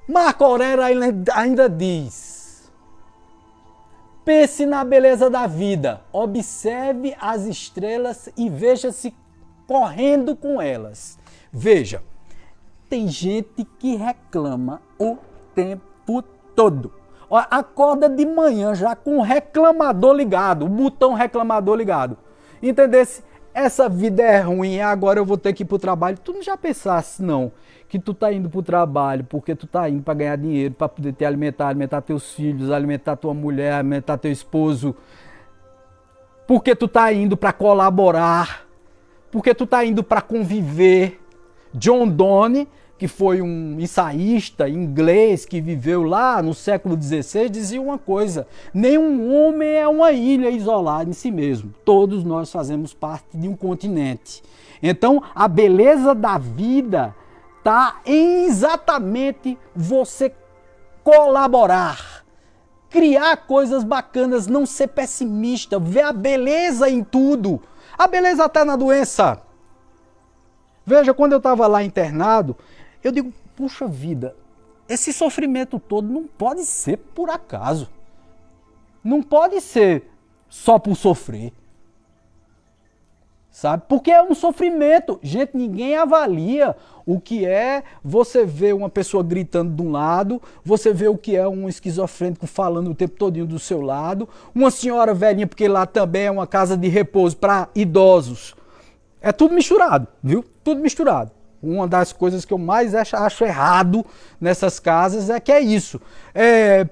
Marco Aurélio ainda diz, pense na beleza da vida, observe as estrelas e veja-se correndo com elas. Veja, tem gente que reclama o tempo todo. Acorda de manhã já com o reclamador ligado, o botão reclamador ligado. Entendesse? Essa vida é ruim, agora eu vou ter que ir pro trabalho. Tu não já pensasse, não, que tu tá indo pro trabalho porque tu tá indo para ganhar dinheiro, para poder te alimentar teus filhos, alimentar tua mulher, alimentar teu esposo. Porque tu tá indo para colaborar, porque tu tá indo para conviver. John Donne, que foi um ensaísta inglês que viveu lá no século XVI, dizia uma coisa: nenhum homem é uma ilha isolada em si mesmo. Todos nós fazemos parte de um continente. Então, a beleza da vida está em exatamente você colaborar, criar coisas bacanas, não ser pessimista, ver a beleza em tudo, a beleza até na doença. Veja, quando eu estava lá internado, eu digo, puxa vida, esse sofrimento todo não pode ser por acaso. Não pode ser só por sofrer. Sabe? Porque é um sofrimento. Gente, ninguém avalia o que é você ver uma pessoa gritando de um lado, você vê o que é um esquizofrênico falando o tempo todinho do seu lado, uma senhora velhinha, porque lá também é uma casa de repouso para idosos. É tudo misturado, viu? Tudo misturado. Uma das coisas que eu mais acho errado nessas casas é que é isso.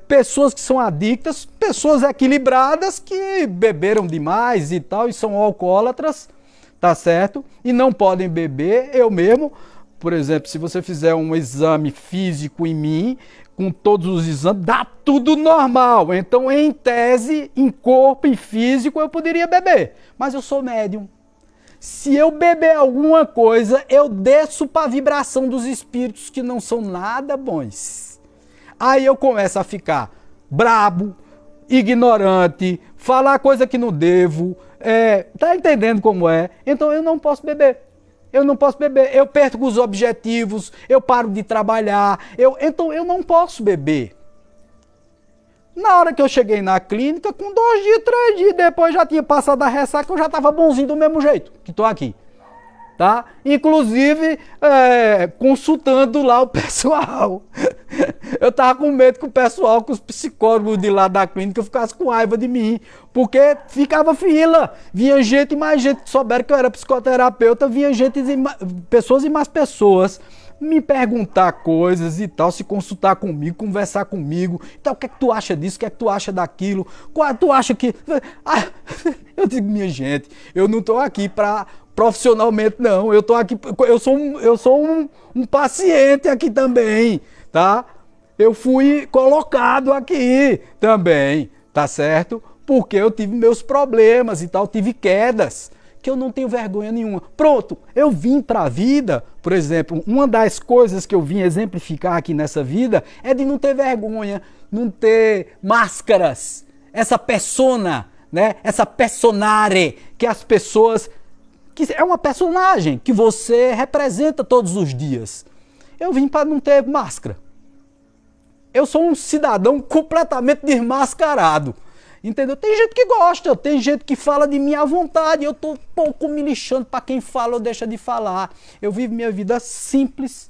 Pessoas que são adictas, pessoas equilibradas que beberam demais e tal, e são alcoólatras, tá certo? E não podem beber. Eu mesmo, por exemplo, se você fizer um exame físico em mim, com todos os exames, dá tudo normal. Então, em tese, em corpo e físico, eu poderia beber. Mas eu sou médium. Se eu beber alguma coisa, eu desço para a vibração dos espíritos que não são nada bons. Aí eu começo a ficar brabo, ignorante, falar coisa que não devo. Tá entendendo como é? Então eu não posso beber. Eu não posso beber. Eu perco os objetivos, eu paro de trabalhar. Então eu não posso beber. Na hora que eu cheguei na clínica, com 2 dias, 3 dias depois já tinha passado a ressaca, eu já estava bonzinho do mesmo jeito que estou aqui. Tá? Inclusive, consultando lá o pessoal. Eu estava com medo que o pessoal, que os psicólogos de lá da clínica ficassem com raiva de mim, porque ficava fila. Vinha gente e mais gente, souberam que eu era psicoterapeuta, vinha gente, pessoas e mais pessoas me perguntar coisas e tal, se consultar comigo, conversar comigo. Então, o que é que tu acha disso? O que é que tu acha daquilo? Qual tu acha que... Eu digo, minha gente, eu não estou aqui para profissionalmente, não. Eu tô aqui, eu sou um paciente aqui também, tá? Eu fui colocado aqui também, tá certo? Porque eu tive meus problemas e tal, tive quedas, que eu não tenho vergonha nenhuma. Pronto, eu vim para a vida, por exemplo, uma das coisas que eu vim exemplificar aqui nessa vida é de não ter vergonha, não ter máscaras, essa persona, né? Essa personare que as pessoas... que é uma personagem que você representa todos os dias. Eu vim para não ter máscara. Eu sou um cidadão completamente desmascarado. Entendeu? Tem gente que gosta, tem gente que fala de mim à vontade. Eu tô pouco me lixando para quem fala ou deixa de falar. Eu vivo minha vida simples.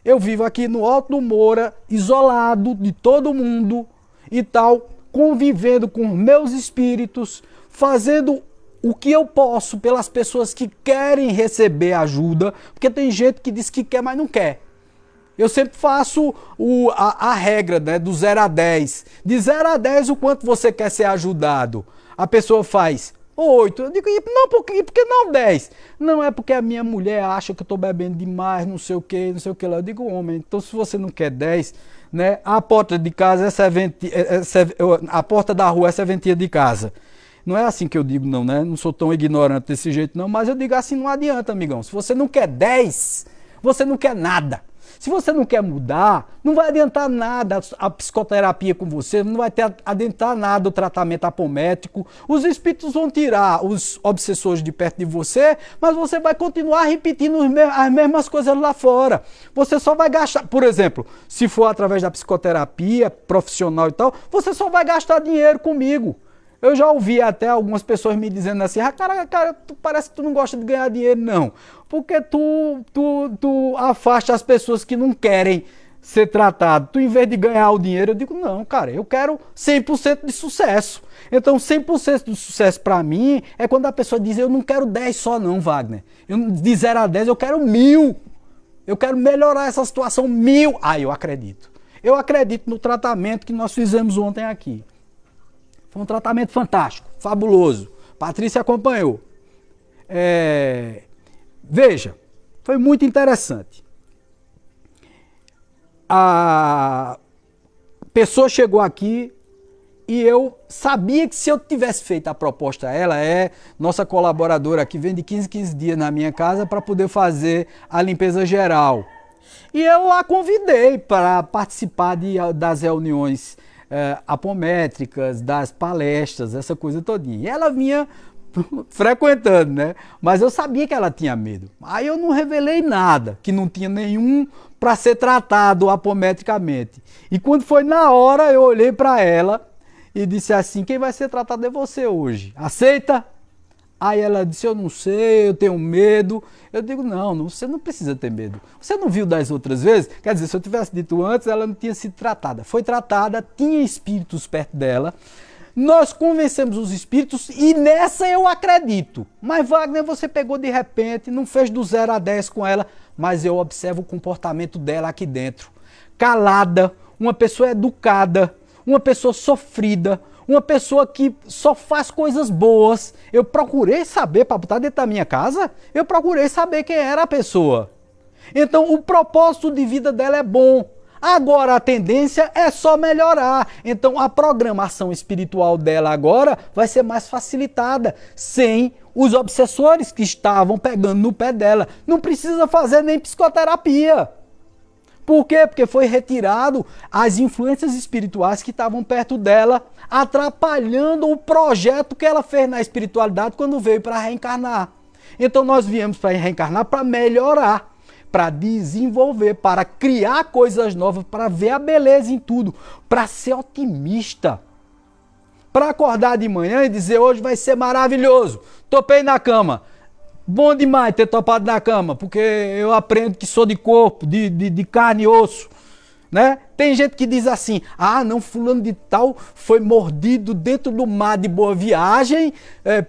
Eu vivo aqui no Alto do Moura, isolado de todo mundo e tal, convivendo com meus espíritos, fazendo o que eu posso pelas pessoas que querem receber ajuda, porque tem gente que diz que quer, mas não quer. Eu sempre faço a regra, né, do 0 a 10. De 0 a 10, o quanto você quer ser ajudado? A pessoa faz 8. Eu digo, não, por que não 10? Não, é porque a minha mulher acha que eu estou bebendo demais, não sei o que lá. Eu digo, homem, então se você não quer 10, né, a porta de casa a porta da rua é serventia de casa. Não é assim que eu digo, não, né? Não sou tão ignorante desse jeito, não. Mas eu digo assim, não adianta, amigão. Se você não quer 10, você não quer nada. Se você não quer mudar, não vai adiantar nada a psicoterapia com você, não vai adiantar nada o tratamento apométrico. Os espíritos vão tirar os obsessores de perto de você, mas você vai continuar repetindo as mesmas coisas lá fora. Você só vai gastar, por exemplo, se for através da psicoterapia profissional e tal, você só vai gastar dinheiro comigo. Eu já ouvi até algumas pessoas me dizendo assim, cara, parece que tu não gosta de ganhar dinheiro, não. Porque tu afasta as pessoas que não querem ser tratado. Tu, em vez de ganhar o dinheiro, eu digo, não, cara, eu quero 100% de sucesso. Então, 100% de sucesso para mim é quando a pessoa diz, eu não quero 10 só não, Wagner. De 0 a 10 eu quero 1000. Eu quero melhorar essa situação 1000. Ah, eu acredito. Eu acredito no tratamento que nós fizemos ontem aqui. Foi um tratamento fantástico, fabuloso. Patrícia acompanhou. Veja, foi muito interessante. A pessoa chegou aqui e eu sabia que se eu tivesse feito a proposta, ela é nossa colaboradora aqui, vem de 15 dias na minha casa para poder fazer a limpeza geral. E eu a convidei para participar das reuniões apométricas, das palestras, essa coisa todinha. E ela vinha frequentando, né? Mas eu sabia que ela tinha medo. Aí eu não revelei nada, que não tinha nenhum para ser tratado apometricamente. E quando foi na hora, eu olhei para ela e disse assim, quem vai ser tratado é você hoje. Aceita? Aí ela disse, eu não sei, eu tenho medo. Eu digo, não, você não precisa ter medo. Você não viu das outras vezes? Quer dizer, se eu tivesse dito antes, ela não tinha sido tratada. Foi tratada, tinha espíritos perto dela. Nós convencemos os espíritos e nessa eu acredito. Mas Wagner, você pegou de repente, não fez do 0 a 10 com ela, mas eu observo o comportamento dela aqui dentro. Calada, uma pessoa educada, uma pessoa sofrida, uma pessoa que só faz coisas boas. Eu procurei saber, para botar dentro da minha casa, eu procurei saber quem era a pessoa. Então o propósito de vida dela é bom. Agora a tendência é só melhorar. Então a programação espiritual dela agora vai ser mais facilitada, sem os obsessores que estavam pegando no pé dela. Não precisa fazer nem psicoterapia. Por quê? Porque foi retirado as influências espirituais que estavam perto dela, atrapalhando o projeto que ela fez na espiritualidade quando veio para reencarnar. Então nós viemos para reencarnar para melhorar, para desenvolver, para criar coisas novas, para ver a beleza em tudo, para ser otimista. Para acordar de manhã e dizer, hoje vai ser maravilhoso, topei na cama. Bom demais ter topado na cama, porque eu aprendo que sou de corpo, de carne e osso. Né? Tem gente que diz assim, ah não, fulano de tal foi mordido dentro do mar de Boa Viagem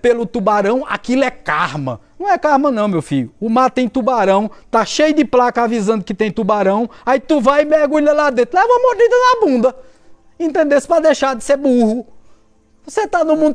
pelo tubarão, aquilo é karma. Não é karma não, meu filho. O mar tem tubarão, tá cheio de placa avisando que tem tubarão, aí tu vai e mergulha lá dentro, leva uma mordida na bunda. Entendeu? Pra deixar de ser burro. Você tá no mundo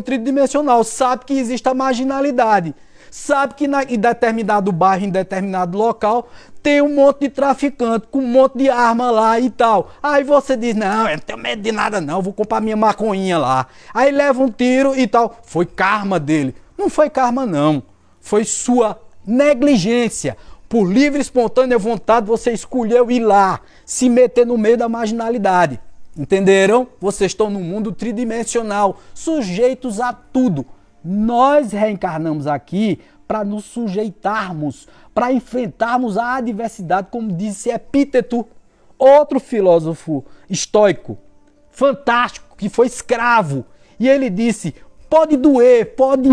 tridimensional, sabe que existe a marginalidade. Sabe que em determinado bairro, em determinado local, tem um monte de traficante com um monte de arma lá e tal. Aí você diz, não, eu não tenho medo de nada não, vou comprar minha maconhinha lá. Aí leva um tiro e tal. Foi karma dele. Não foi karma não, foi sua negligência. Por livre e espontânea vontade você escolheu ir lá, se meter no meio da marginalidade. Entenderam? Vocês estão num mundo tridimensional, sujeitos a tudo. Nós reencarnamos aqui para nos sujeitarmos, para enfrentarmos a adversidade, como disse Epíteto, outro filósofo estoico, fantástico, que foi escravo. E ele disse, pode doer, pode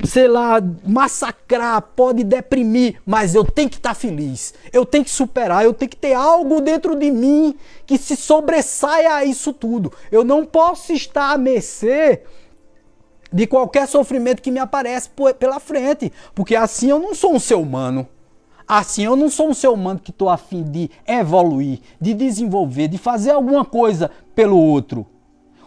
sei lá, massacrar, pode deprimir, mas eu tenho que estar feliz, eu tenho que superar, eu tenho que ter algo dentro de mim que se sobressaia a isso tudo. Eu não posso estar à mercê de qualquer sofrimento que me aparece pela frente, porque assim eu não sou um ser humano. Assim eu não sou um ser humano que estou a fim de evoluir, de desenvolver, de fazer alguma coisa pelo outro.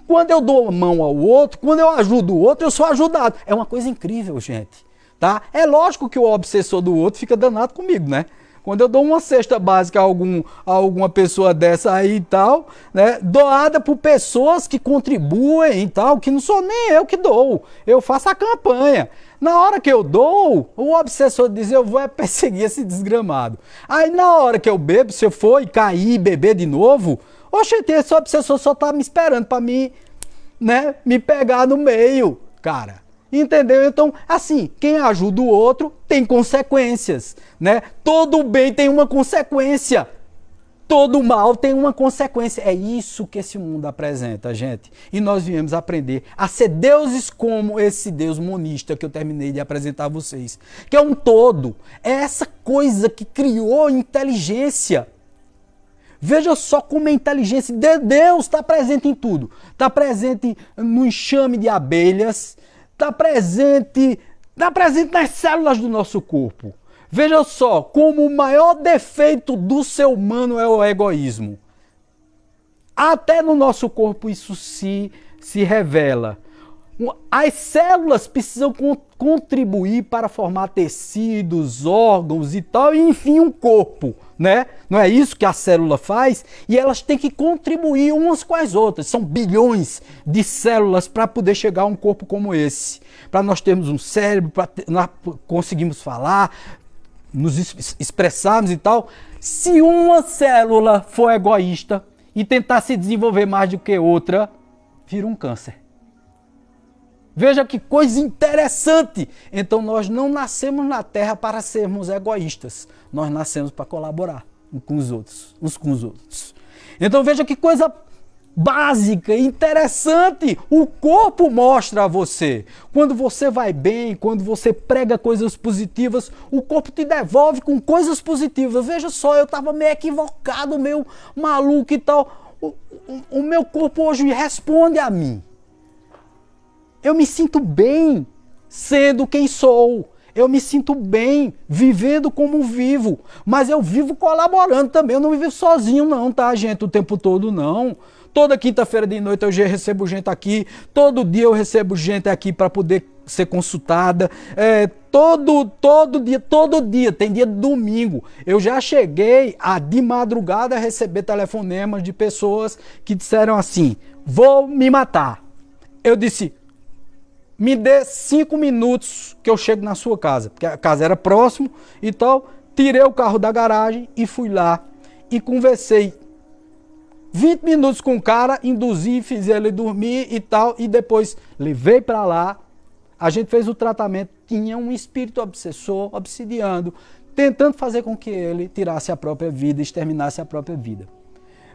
Quando eu dou a mão ao outro, quando eu ajudo o outro, eu sou ajudado. É uma coisa incrível, gente. Tá? É lógico que o obsessor do outro fica danado comigo, né? Quando eu dou uma cesta básica a alguma pessoa dessa aí e tal, né? Doada por pessoas que contribuem e tal, que não sou nem eu que dou. Eu faço a campanha. Na hora que eu dou, o obsessor diz, eu vou perseguir esse desgramado. Aí na hora que eu bebo, se eu for e cair e beber de novo, oxe, esse obsessor só tá me esperando para mim, né, me pegar no meio, cara. Entendeu? Então, assim, quem ajuda o outro tem consequências, né? Todo bem tem uma consequência. Todo mal tem uma consequência. É isso que esse mundo apresenta, gente. E nós viemos aprender a ser deuses como esse Deus monista que eu terminei de apresentar a vocês. Que é um todo. É essa coisa que criou inteligência. Veja só como a inteligência de Deus está presente em tudo. Está presente no enxame de abelhas, está presente nas células do nosso corpo. Veja só como o maior defeito do ser humano é o egoísmo. Até no nosso corpo isso se revela. As células precisam contribuir para formar tecidos, órgãos e tal, e enfim um corpo, né? Não é isso que a célula faz? E elas têm que contribuir umas com as outras. São bilhões de células para poder chegar a um corpo como esse. Para nós termos um cérebro, para nós conseguirmos falar, nos expressarmos e tal. Se uma célula for egoísta e tentar se desenvolver mais do que outra, vira um câncer. Veja que coisa interessante. Então nós não nascemos na Terra para sermos egoístas. Nós nascemos para colaborar uns com os outros. Então veja que coisa básica, interessante. O corpo mostra a você. Quando você vai bem, quando você prega coisas positivas, o corpo te devolve com coisas positivas. Veja só, eu estava meio equivocado, meio maluco e tal. o meu corpo hoje responde a mim. Eu me sinto bem sendo quem sou. Eu me sinto bem vivendo como vivo. Mas eu vivo colaborando também. Eu não vivo sozinho não, tá, gente? O tempo todo não. Toda quinta-feira de noite eu já recebo gente aqui. Todo dia eu recebo gente aqui para poder ser consultada. Todo dia. Tem dia de domingo. Eu já cheguei de madrugada a receber telefonemas de pessoas que disseram assim: vou me matar. Eu disse: me dê 5 minutos que eu chego na sua casa. Porque a casa era próximo e tal. Tirei o carro da garagem e fui lá. E conversei 20 minutos com o cara, induzi, fiz ele dormir e tal. E depois levei para lá. A gente fez o tratamento. Tinha um espírito obsessor, obsidiando, tentando fazer com que ele tirasse a própria vida, exterminasse a própria vida.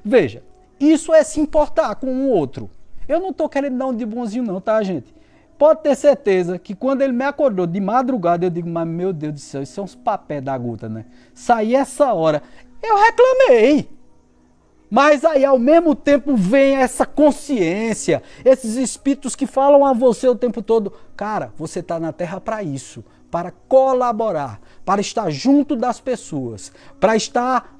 Veja, isso é se importar com o outro. Eu não estou querendo dar um de bonzinho não, tá, gente? Pode ter certeza que quando ele me acordou de madrugada, eu digo: mas meu Deus do céu, isso é uns papéis da gota, né? Saí essa hora. Eu reclamei. Mas aí, ao mesmo tempo, vem essa consciência, esses espíritos que falam a você o tempo todo: cara, você está na Terra para isso, para colaborar, para estar junto das pessoas, para estar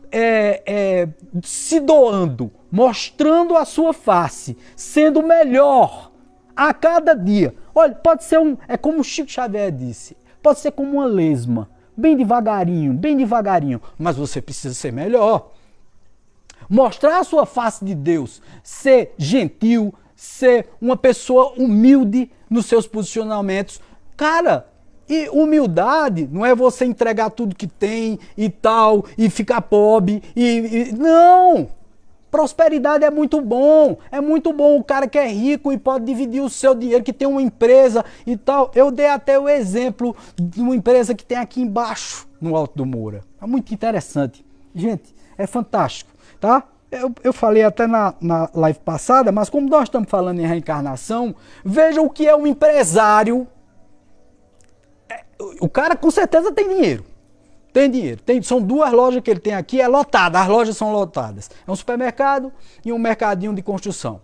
se doando, mostrando a sua face, sendo melhor a cada dia. Olha, pode ser é como o Chico Xavier disse, pode ser como uma lesma, bem devagarinho, mas você precisa ser melhor. Mostrar a sua face de Deus, ser gentil, ser uma pessoa humilde nos seus posicionamentos. Cara, e humildade não é você entregar tudo que tem e tal, e ficar pobre. Não! Prosperidade é muito bom o cara que é rico e pode dividir o seu dinheiro, que tem uma empresa e tal. Eu dei até o exemplo de uma empresa que tem aqui embaixo, no Alto do Moura. É muito interessante. Gente, é fantástico, tá? Eu falei até na live passada, mas como nós estamos falando em reencarnação, veja o que é um empresário. O cara com certeza tem dinheiro. São 2 lojas que ele tem aqui, é lotada, as lojas são lotadas. É um supermercado e um mercadinho de construção.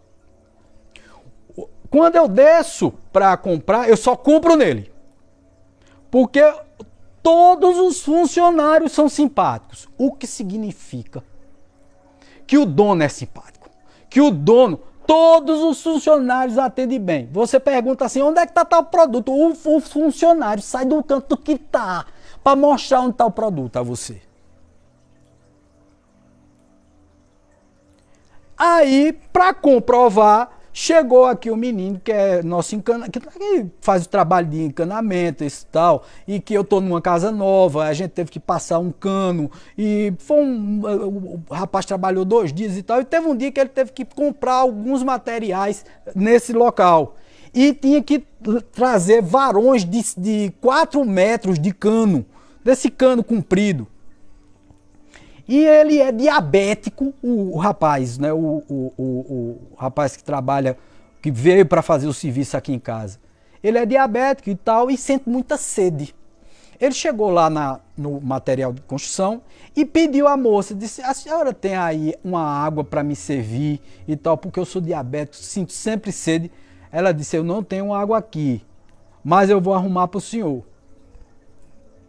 Quando eu desço para comprar, eu só compro nele. Porque todos os funcionários são simpáticos. O que significa que o dono é simpático. Que o dono, todos os funcionários atendem bem. Você pergunta assim: onde é que está tal produto? O funcionário sai do canto que está para mostrar onde está o produto a você. Aí, para comprovar, chegou aqui o menino que é nosso encanamento, que faz o trabalho de encanamento e tal, e que eu estou numa casa nova, a gente teve que passar um cano, e o rapaz trabalhou 2 dias e tal, e teve um dia que ele teve que comprar alguns materiais nesse local. E tinha que trazer varões de 4 metros de cano, desse cano comprido. E ele é diabético, o rapaz, né? O rapaz que trabalha, que veio para fazer o serviço aqui em casa. Ele é diabético e tal, e sente muita sede. Ele chegou lá no material de construção e pediu à moça, disse: a senhora tem aí uma água para me servir e tal, porque eu sou diabético, sinto sempre sede. Ela disse: eu não tenho água aqui, mas eu vou arrumar para o senhor.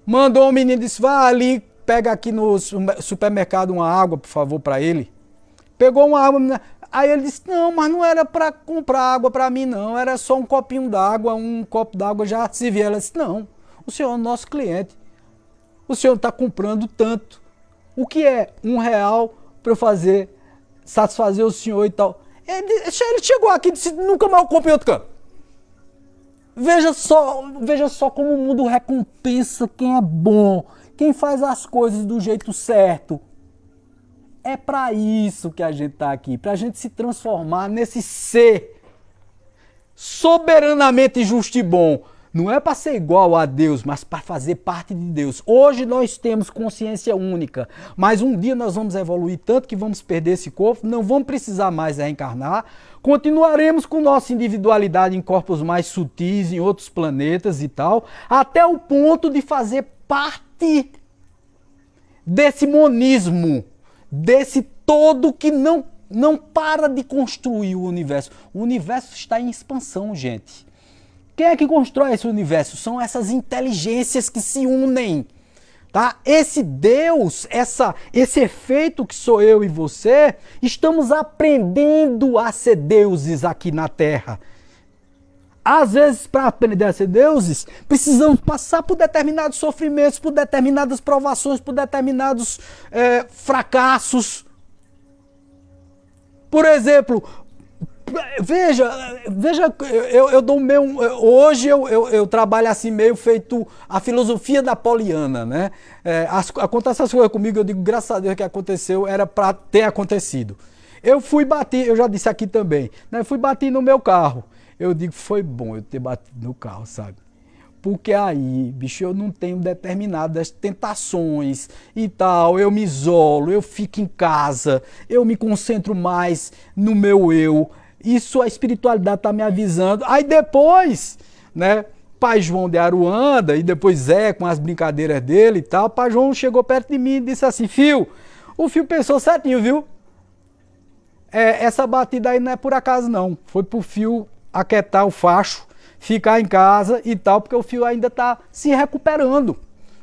Mandou o menino, disse: vá ali, pega aqui no supermercado uma água, por favor, para ele. Pegou uma água, aí ele disse: não, mas não era para comprar água para mim não, era só um copinho d'água, um copo d'água já servia. Ela disse: não, o senhor é nosso cliente, o senhor está comprando tanto, o que é R$1 para eu satisfazer o senhor e tal. Ele chegou aqui e disse: nunca mais eu compro em outro canto. Veja só como o mundo recompensa quem é bom, quem faz as coisas do jeito certo. É para isso que a gente está aqui, para a gente se transformar nesse ser soberanamente justo e bom. Não é para ser igual a Deus, mas para fazer parte de Deus. Hoje nós temos consciência única, mas um dia nós vamos evoluir tanto que vamos perder esse corpo, não vamos precisar mais reencarnar, continuaremos com nossa individualidade em corpos mais sutis, em outros planetas e tal, até o ponto de fazer parte desse monismo, desse todo que não não para de construir o universo. O universo está em expansão, gente. Quem é que constrói esse universo? São essas inteligências que se unem. Tá? Esse Deus, esse efeito que sou eu e você, estamos aprendendo a ser deuses aqui na Terra. Às vezes, para aprender a ser deuses, precisamos passar por determinados sofrimentos, por determinadas provações, por determinados fracassos. Por exemplo, veja, eu dou meio. Hoje eu trabalho assim, meio feito a filosofia da Poliana, né? Acontece essas coisas comigo, eu digo, graças a Deus que aconteceu, era para ter acontecido. Eu fui bater, eu já disse aqui também, né? Fui bater no meu carro. Eu digo, foi bom eu ter batido no carro, sabe? Porque aí, bicho, eu não tenho determinadas tentações e tal, eu me isolo, eu fico em casa, eu me concentro mais no meu eu. Isso a espiritualidade está me avisando. Aí depois, né, Pai João de Aruanda, e depois Zé com as brincadeiras dele e tal, Pai João chegou perto de mim e disse assim, Fio, o Fio pensou certinho, viu? Essa batida aí não é por acaso não, foi pro Fio aquietar o facho, ficar em casa e tal, porque o Fio ainda está se recuperando.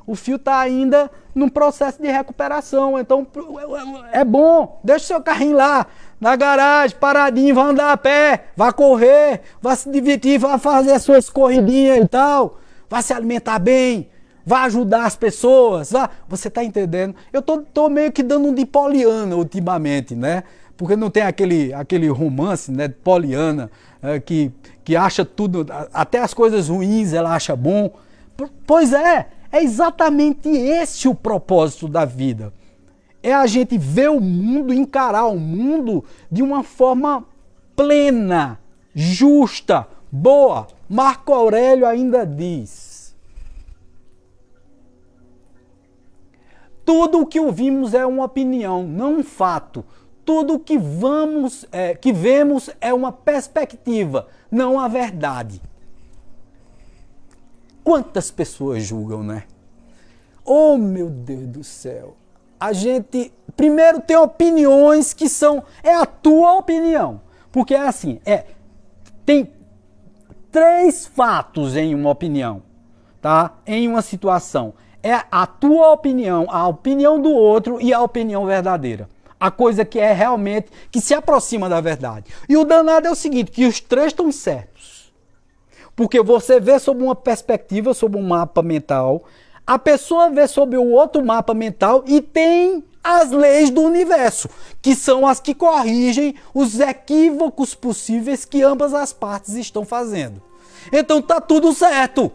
O Fio está ainda num processo de recuperação, então é bom, deixa o seu carrinho lá, na garagem, paradinho, vai andar a pé, vai correr, vai se divertir, vai fazer as suas corridinhas e tal, vai se alimentar bem, vai ajudar as pessoas, você está entendendo? Eu tô meio que dando um de Poliana ultimamente, né? Porque não tem aquele romance, né, de Poliana, que acha tudo, até as coisas ruins ela acha bom. Pois é exatamente esse o propósito da vida. É a gente ver o mundo, encarar o mundo de uma forma plena, justa, boa. Marco Aurélio ainda diz: tudo o que ouvimos é uma opinião, não um fato. Tudo o que vemos é uma perspectiva, não a verdade. Quantas pessoas julgam, né? Oh, meu Deus do céu. A gente, primeiro, tem opiniões que são... É a tua opinião. Porque é assim, tem 3 fatos em uma opinião, tá? Em uma situação. É a tua opinião, a opinião do outro e a opinião verdadeira. A coisa que é realmente, que se aproxima da verdade. E o danado é o seguinte, que os 3 estão certos. Porque você vê sob uma perspectiva, sob um mapa mental, a pessoa vê sob o outro mapa mental e tem as leis do universo, que são as que corrigem os equívocos possíveis que ambas as partes estão fazendo. Então tá tudo certo.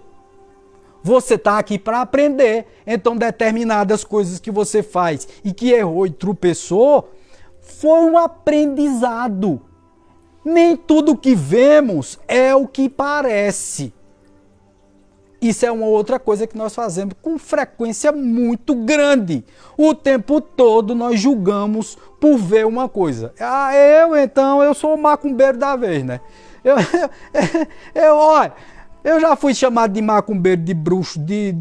Você está aqui para aprender, então determinadas coisas que você faz e que errou e tropeçou, foi um aprendizado. Nem tudo que vemos é o que parece. Isso é uma outra coisa que nós fazemos com frequência muito grande. O tempo todo nós julgamos por ver uma coisa. Eu sou o macumbeiro da vez, né? Olha... Eu já fui chamado de macumbeiro, de bruxo, de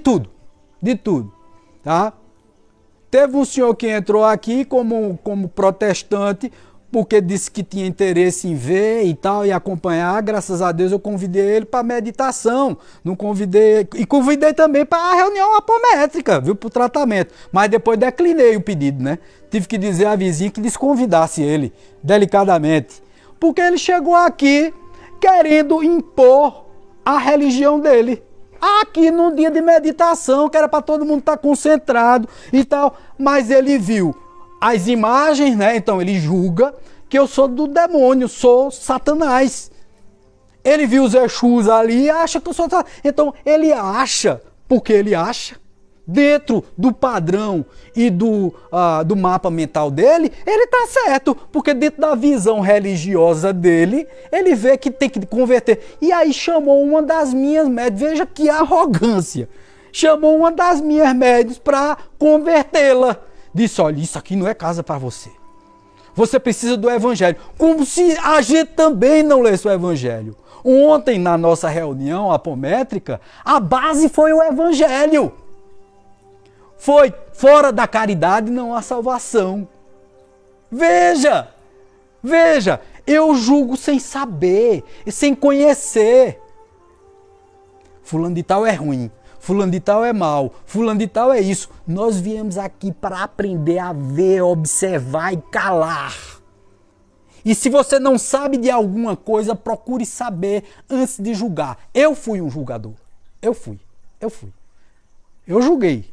tudo. De tudo, tá? Teve um senhor que entrou aqui como protestante, porque disse que tinha interesse em ver e tal, e acompanhar. Graças a Deus eu convidei ele para meditação. Não convidei, e convidei também para a reunião apométrica, viu, para o tratamento. Mas depois declinei o pedido, né? Tive que dizer à vizinha que desconvidasse ele, delicadamente. Porque ele chegou aqui querendo impor a religião dele. Aqui num dia de meditação, que era para todo mundo estar concentrado e tal. Mas ele viu as imagens, né? Então ele julga que eu sou do demônio, sou Satanás. Ele viu os Exus ali e acha que eu sou Satanás. Então ele acha, porque ele acha, dentro do padrão e do mapa mental dele, ele tá certo, porque dentro da visão religiosa dele, ele vê que tem que converter. E aí chamou uma das minhas médias, veja que arrogância, chamou uma das minhas médias para convertê-la. Disse, olha, isso aqui não é casa para você. Você precisa do evangelho. Como se a gente também não lesse o evangelho. Ontem, na nossa reunião apométrica, a base foi o evangelho. Foi fora da caridade não há salvação. Veja, veja, eu julgo sem saber, sem conhecer. Fulano de tal é ruim, fulano de tal é mal, fulano de tal é isso. Nós viemos aqui para aprender a ver, observar e calar. E se você não sabe de alguma coisa, procure saber antes de julgar. Eu fui um julgador. Eu fui. Eu julguei.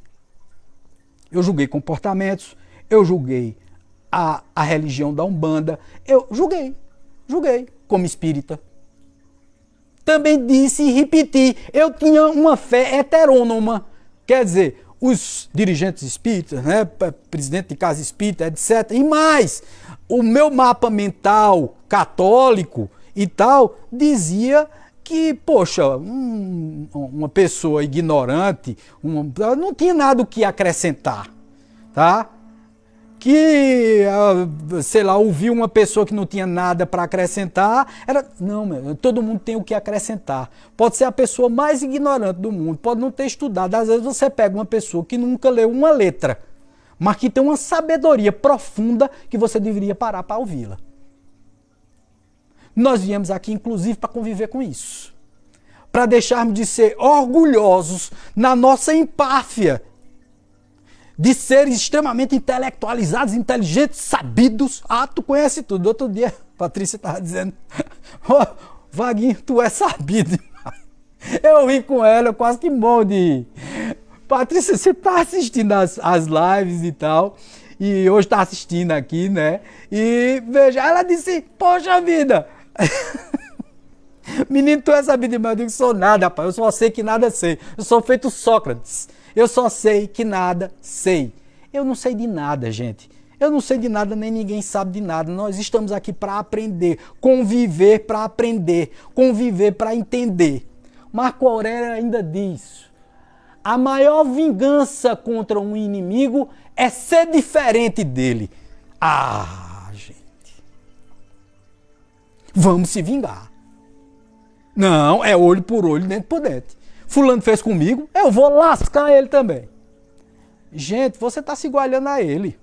Eu julguei comportamentos, eu julguei a religião da Umbanda, eu julguei como espírita. Também disse e repeti, eu tinha uma fé heterônoma, quer dizer, os dirigentes espíritas, né, presidente de casa espírita, etc. E mais, o meu mapa mental católico e tal dizia que, poxa, uma pessoa ignorante, não tinha nada o que acrescentar, tá? Que, sei lá, ouvir uma pessoa que não tinha nada para acrescentar, não, todo mundo tem o que acrescentar. Pode ser a pessoa mais ignorante do mundo, pode não ter estudado. Às vezes você pega uma pessoa que nunca leu uma letra, mas que tem uma sabedoria profunda que você deveria parar para ouvi-la. Nós viemos aqui, inclusive, para conviver com isso. Para deixarmos de ser orgulhosos na nossa empáfia. De seres extremamente intelectualizados, inteligentes, sabidos. Ah, tu conhece tudo. Outro dia, a Patrícia estava dizendo, Vaguinho, tu é sabido demais. Eu ri com ela, eu quase que morro de rir. Patrícia, você está assistindo as lives e tal, e hoje está assistindo aqui, né? E veja, ela disse, poxa vida, menino, tu é sabido demais. Eu digo, sou nada, rapaz, eu só sei que nada sei. Eu sou feito Sócrates. Eu só sei que nada sei. Eu não sei de nada, gente. Eu não sei de nada, nem ninguém sabe de nada. Nós estamos aqui para aprender, conviver para aprender, conviver para entender. Marco Aurélio ainda diz, a maior vingança contra um inimigo é ser diferente dele. Ah, gente. Vamos se vingar. Não, é olho por olho, dente por dente. Fulano fez comigo, eu vou lascar ele também. Gente, você está se igualando a ele.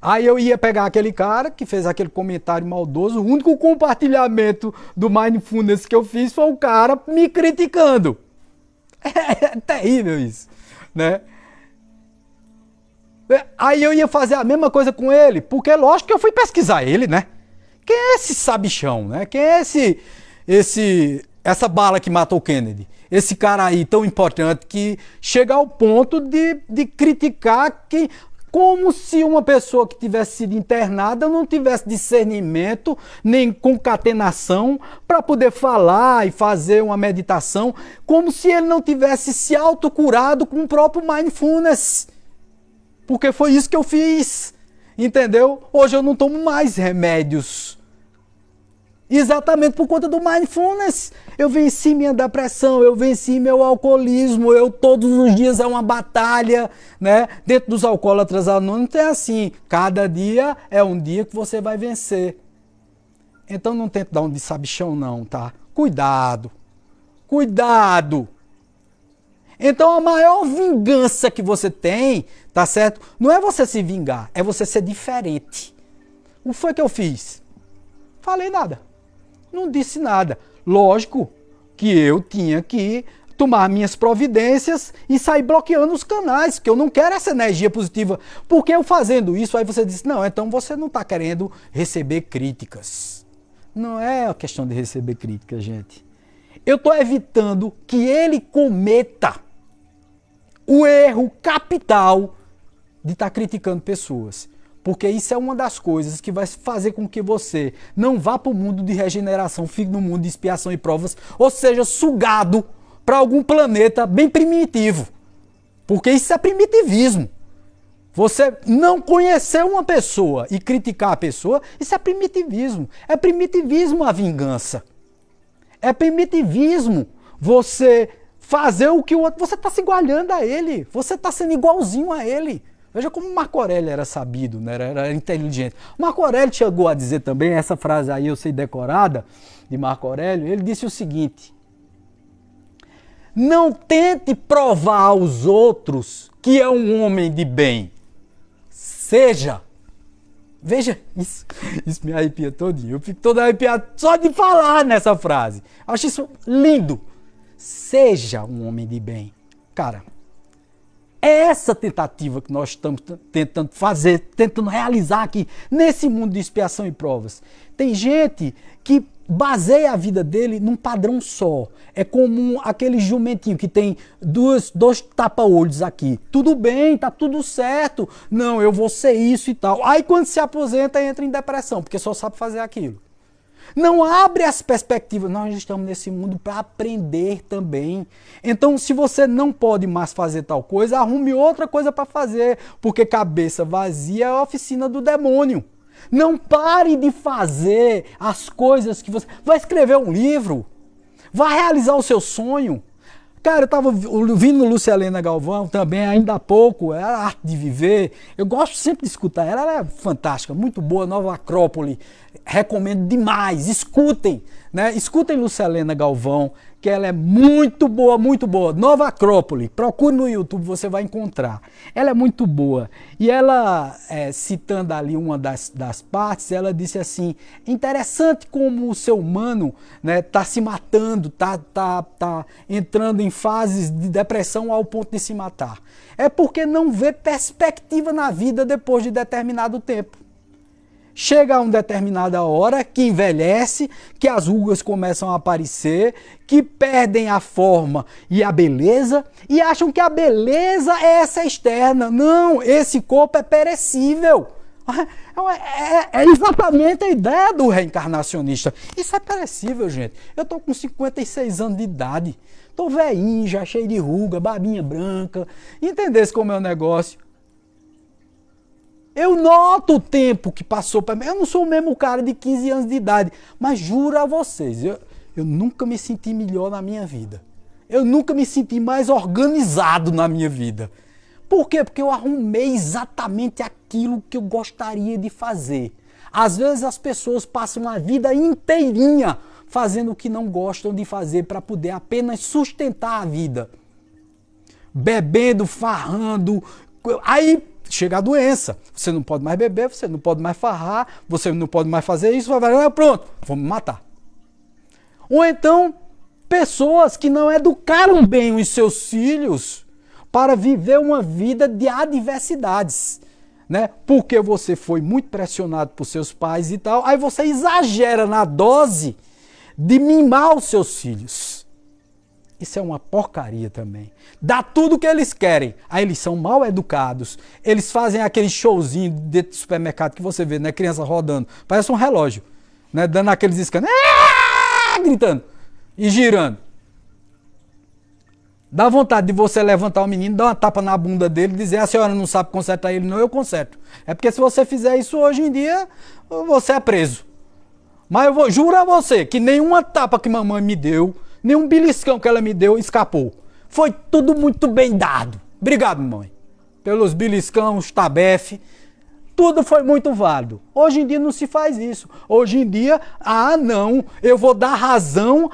Aí eu ia pegar aquele cara que fez aquele comentário maldoso, o único compartilhamento do Mindfulness que eu fiz foi o cara me criticando. É terrível isso, né? Aí eu ia fazer a mesma coisa com ele, porque lógico que eu fui pesquisar ele, né? Quem é esse sabichão, né? Quem é essa bala que matou Kennedy? Esse cara aí tão importante que chega ao ponto de criticar que, como se uma pessoa que tivesse sido internada não tivesse discernimento nem concatenação para poder falar e fazer uma meditação, como se ele não tivesse se autocurado com o próprio Mindfulness. Porque foi isso que eu fiz, entendeu? Hoje eu não tomo mais remédios. Exatamente por conta do Mindfulness. Eu venci minha depressão, eu venci meu alcoolismo, todos os dias é uma batalha, né? Dentro dos alcoólatras anônimos é assim, cada dia é um dia que você vai vencer. Então não tente dar um de sabichão não, tá? Cuidado, cuidado. Então a maior vingança que você tem, tá certo? Não é você se vingar, é você ser diferente. O que foi que eu fiz? Falei nada. Não disse nada. Lógico que eu tinha que tomar minhas providências e sair bloqueando os canais, que eu não quero essa energia positiva. Porque eu fazendo isso, aí você diz, não, então você não está querendo receber críticas. Não é a questão de receber críticas, gente. Eu estou evitando que ele cometa o erro capital de estar criticando pessoas. Porque isso é uma das coisas que vai fazer com que você não vá para o mundo de regeneração, fique no mundo de expiação e provas, ou seja, sugado para algum planeta bem primitivo. Porque isso é primitivismo. Você não conhecer uma pessoa e criticar a pessoa, isso é primitivismo. É primitivismo a vingança. É primitivismo você fazer o que o outro... Você está se igualando a ele. Você está sendo igualzinho a ele. Veja como Marco Aurélio era sabido, né? Era inteligente. Marco Aurélio chegou a dizer também, essa frase aí eu sei decorada, de Marco Aurélio, ele disse o seguinte: não tente provar aos outros que é um homem de bem. Seja. Veja, isso me arrepia todinho. Eu fico todo arrepiado só de falar nessa frase. Acho isso lindo. Seja um homem de bem. Cara, é essa tentativa que nós estamos tentando fazer, tentando realizar aqui, nesse mundo de expiação e provas. Tem gente que baseia a vida dele num padrão só. É como aquele jumentinho que tem dois tapa-olhos aqui. Tudo bem, tá tudo certo. Não, eu vou ser isso e tal. Aí quando se aposenta, entra em depressão, porque só sabe fazer aquilo. Não abre as perspectivas. Nós estamos nesse mundo para aprender também. Então, se você não pode mais fazer tal coisa, arrume outra coisa para fazer, porque cabeça vazia é a oficina do demônio. Não pare de fazer as coisas que você... Vai escrever um livro. Vai realizar o seu sonho. Cara, eu estava ouvindo Lúcia Helena Galvão também, ainda há pouco, é a arte de viver. Eu gosto sempre de escutar ela é fantástica, muito boa, Nova Acrópole. Recomendo demais, escutem, né? Escutem Lúcia Helena Galvão, que ela é muito boa, muito boa. Nova Acrópole, procure no YouTube, você vai encontrar. Ela é muito boa. E ela, citando ali uma das partes, ela disse assim, interessante como o ser humano, né, tá se matando, tá entrando em fases de depressão ao ponto de se matar. É porque não vê perspectiva na vida depois de determinado tempo. Chega a uma determinada hora que envelhece, que as rugas começam a aparecer, que perdem a forma e a beleza e acham que a beleza é essa externa. Não, esse corpo é perecível. É exatamente a ideia do reencarnacionista. Isso é perecível, gente. Eu tô com 56 anos de idade. Tô velhinho, já cheio de ruga, barbinha branca. Entendesse como é o negócio? Eu noto o tempo que passou para mim. Eu não sou o mesmo cara de 15 anos de idade. Mas juro a vocês, eu nunca me senti melhor na minha vida. Eu nunca me senti mais organizado na minha vida. Por quê? Porque eu arrumei exatamente aquilo que eu gostaria de fazer. Às vezes as pessoas passam a vida inteirinha fazendo o que não gostam de fazer para poder apenas sustentar a vida. Bebendo, farrando. Aí chega a doença. Você não pode mais beber, você não pode mais farrar, você não pode mais fazer isso, pronto, vou me matar. Ou então, pessoas que não educaram bem os seus filhos para viver uma vida de adversidades, né? Porque você foi muito pressionado por seus pais e tal, aí você exagera na dose de mimar os seus filhos. Isso é uma porcaria também. Dá tudo o que eles querem. Aí eles são mal educados. Eles fazem aquele showzinho dentro do supermercado que você vê, né? Criança rodando. Parece um relógio. Né? Dando aqueles escândalos. Gritando. E girando. Dá vontade de você levantar o menino, dar uma tapa na bunda dele e dizer, a senhora não sabe consertar ele, não, eu conserto. É porque se você fizer isso hoje em dia, você é preso. Mas eu juro a você que nenhuma tapa que mamãe me deu, nenhum beliscão que ela me deu escapou. Foi tudo muito bem dado. Obrigado, mãe. Pelos beliscões, tabefe. Tudo foi muito válido. Hoje em dia não se faz isso. Hoje em dia, não, eu vou dar razão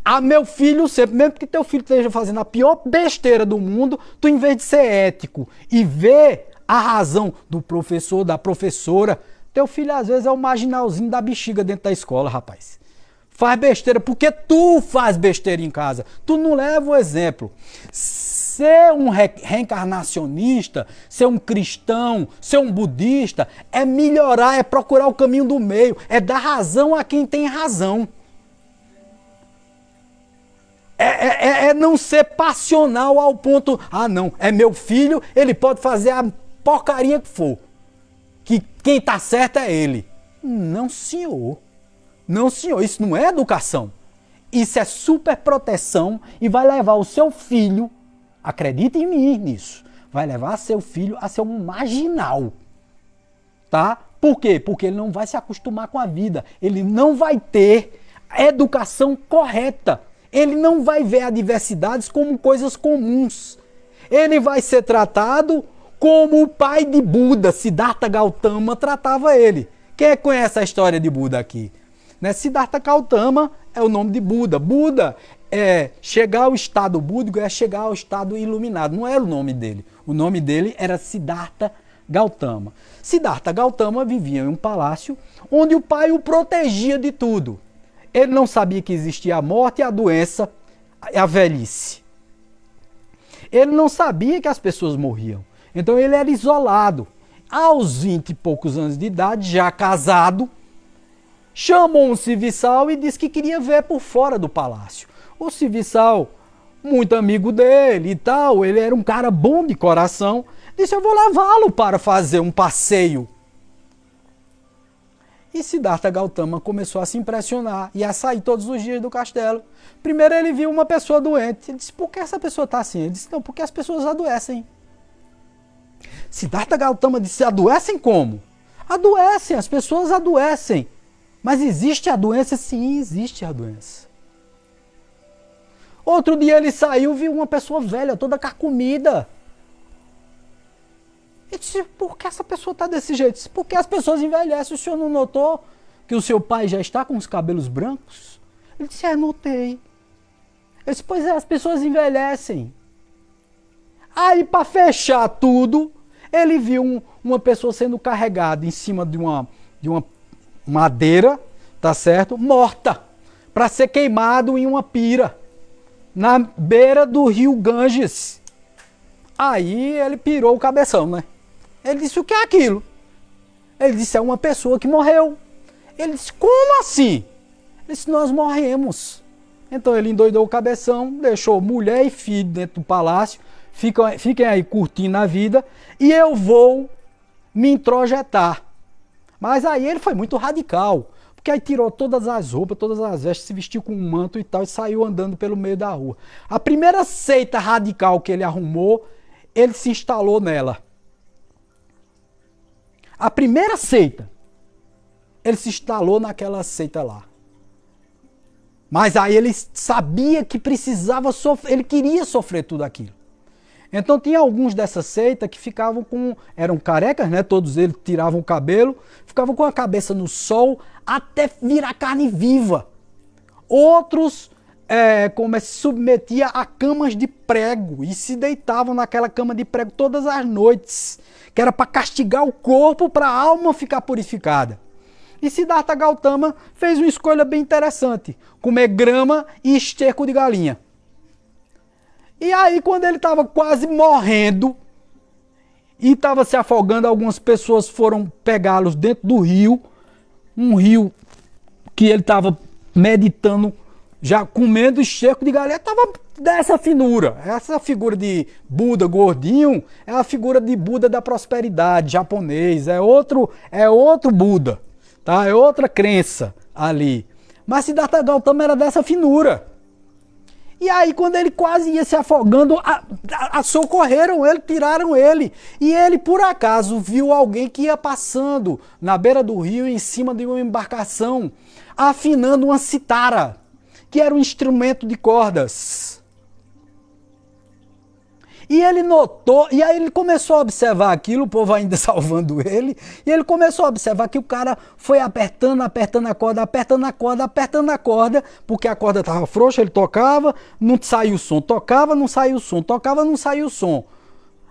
a meu filho sempre. Mesmo que teu filho esteja fazendo a pior besteira do mundo, tu, em vez de ser ético e ver a razão do professor, da professora, teu filho às vezes é o marginalzinho da bexiga dentro da escola, rapaz. Faz besteira porque tu faz besteira em casa. Tu não leva o exemplo. Ser um reencarnacionista, ser um cristão, ser um budista, é melhorar, é procurar o caminho do meio, é dar razão a quem tem razão. É não ser passional ao ponto, não, é meu filho, ele pode fazer a porcaria que for. Que quem tá certo é ele. Não, senhor. Não, senhor, isso não é educação. Isso é superproteção e vai levar o seu filho, acredite em mim nisso, vai levar seu filho a ser um marginal. Tá? Por quê? Porque ele não vai se acostumar com a vida. Ele não vai ter educação correta. Ele não vai ver adversidades como coisas comuns. Ele vai ser tratado como o pai de Buda, Siddhartha Gautama, tratava ele. Quem conhece a história de Buda aqui? Né? Siddhartha Gautama é o nome de Buda. Buda é chegar ao estado búdico, é chegar ao estado iluminado. Não era o nome dele. O nome dele era Siddhartha Gautama. Siddhartha Gautama vivia em um palácio onde o pai o protegia de tudo. Ele não sabia que existia a morte, a doença, a velhice. Ele não sabia que as pessoas morriam. Então ele era isolado. Aos 20 e poucos anos de idade, já casado, chamou um serviçal e disse que queria ver por fora do palácio. O serviçal, muito amigo dele e tal, ele era um cara bom de coração, disse: eu vou levá-lo para fazer um passeio. E Siddhartha Gautama começou a se impressionar e a sair todos os dias do castelo. Primeiro ele viu uma pessoa doente. Ele disse: por que essa pessoa está assim? Ele disse: não, porque as pessoas adoecem. Siddhartha Gautama disse: adoecem como? Adoecem, as pessoas adoecem. Mas existe a doença? Sim, existe a doença. Outro dia ele saiu e viu uma pessoa velha, toda carcomida. Ele disse: por que essa pessoa está desse jeito? Disse: porque as pessoas envelhecem. O senhor não notou que o seu pai já está com os cabelos brancos? Ele disse: notei. Eu disse: pois é, as pessoas envelhecem. Aí, para fechar tudo, ele viu uma pessoa sendo carregada em cima de uma madeira, tá certo? Morta, para ser queimado em uma pira, na beira do rio Ganges. Aí ele pirou o cabeção, né? Ele disse: o que é aquilo? Ele disse: é uma pessoa que morreu. Ele disse: como assim? Ele disse: nós morremos. Então ele endoidou o cabeção, deixou mulher e filho dentro do palácio. Fiquem aí curtindo a vida e eu vou me introjetar. Mas aí ele foi muito radical, porque aí tirou todas as roupas, todas as vestes, se vestiu com um manto e tal e saiu andando pelo meio da rua. A primeira seita radical que ele arrumou, ele se instalou nela. A primeira seita, ele se instalou naquela seita lá. Mas aí ele sabia que precisava sofrer, ele queria sofrer tudo aquilo. Então tinha alguns dessa seita que ficavam eram carecas, né? Todos eles tiravam o cabelo, ficavam com a cabeça no sol até virar carne viva. Outros como se submetia a camas de prego e se deitavam naquela cama de prego todas as noites, que era para castigar o corpo, para a alma ficar purificada. E Siddhartha Gautama fez uma escolha bem interessante: comer grama e esterco de galinha. E aí, quando ele estava quase morrendo e estava se afogando, algumas pessoas foram pegá-los dentro do rio, um rio que ele estava meditando, já comendo esterco de galinha, estava dessa finura. Essa figura de Buda gordinho é a figura de Buda da prosperidade japonês, é outro Buda, tá? É outra crença ali. Mas Siddhartha Gautama era dessa finura. E aí, quando ele quase ia se afogando, socorreram ele, tiraram ele. E ele, por acaso, viu alguém que ia passando na beira do rio, em cima de uma embarcação, afinando uma citara, que era um instrumento de cordas. E ele notou, e aí ele começou a observar aquilo, o povo ainda salvando ele, e ele começou a observar que o cara foi apertando a corda, porque a corda estava frouxa, ele tocava, não saía o som, tocava, não saía o som, tocava, não saía o som.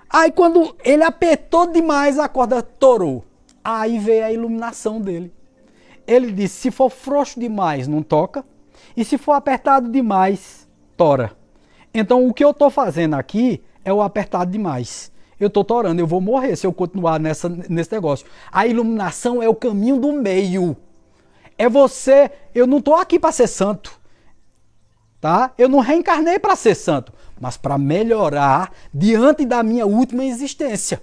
Aí quando ele apertou demais, a corda torou. Aí veio a iluminação dele. Ele disse: se for frouxo demais, não toca, e se for apertado demais, tora. Então o que eu estou fazendo aqui é o apertado demais. Eu estou torando, eu vou morrer se eu continuar nesse negócio. A iluminação é o caminho do meio. É você, eu não estou aqui para ser santo, tá? Eu não reencarnei para ser santo, mas para melhorar diante da minha última existência.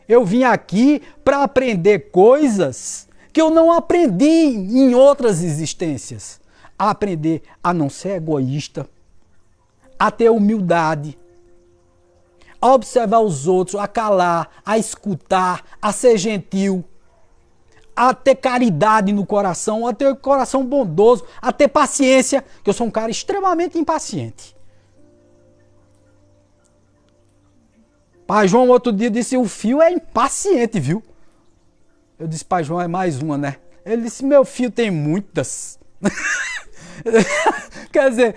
Eu vim aqui para aprender coisas que eu não aprendi em outras existências. A aprender a não ser egoísta, a ter humildade, a observar os outros, a calar, a escutar, a ser gentil, a ter caridade no coração, a ter coração bondoso, a ter paciência, que eu sou um cara extremamente impaciente. Pai João outro dia disse: o filho é impaciente, viu? Eu disse: Pai João, é mais uma, né? Ele disse: meu filho tem muitas. Quer dizer,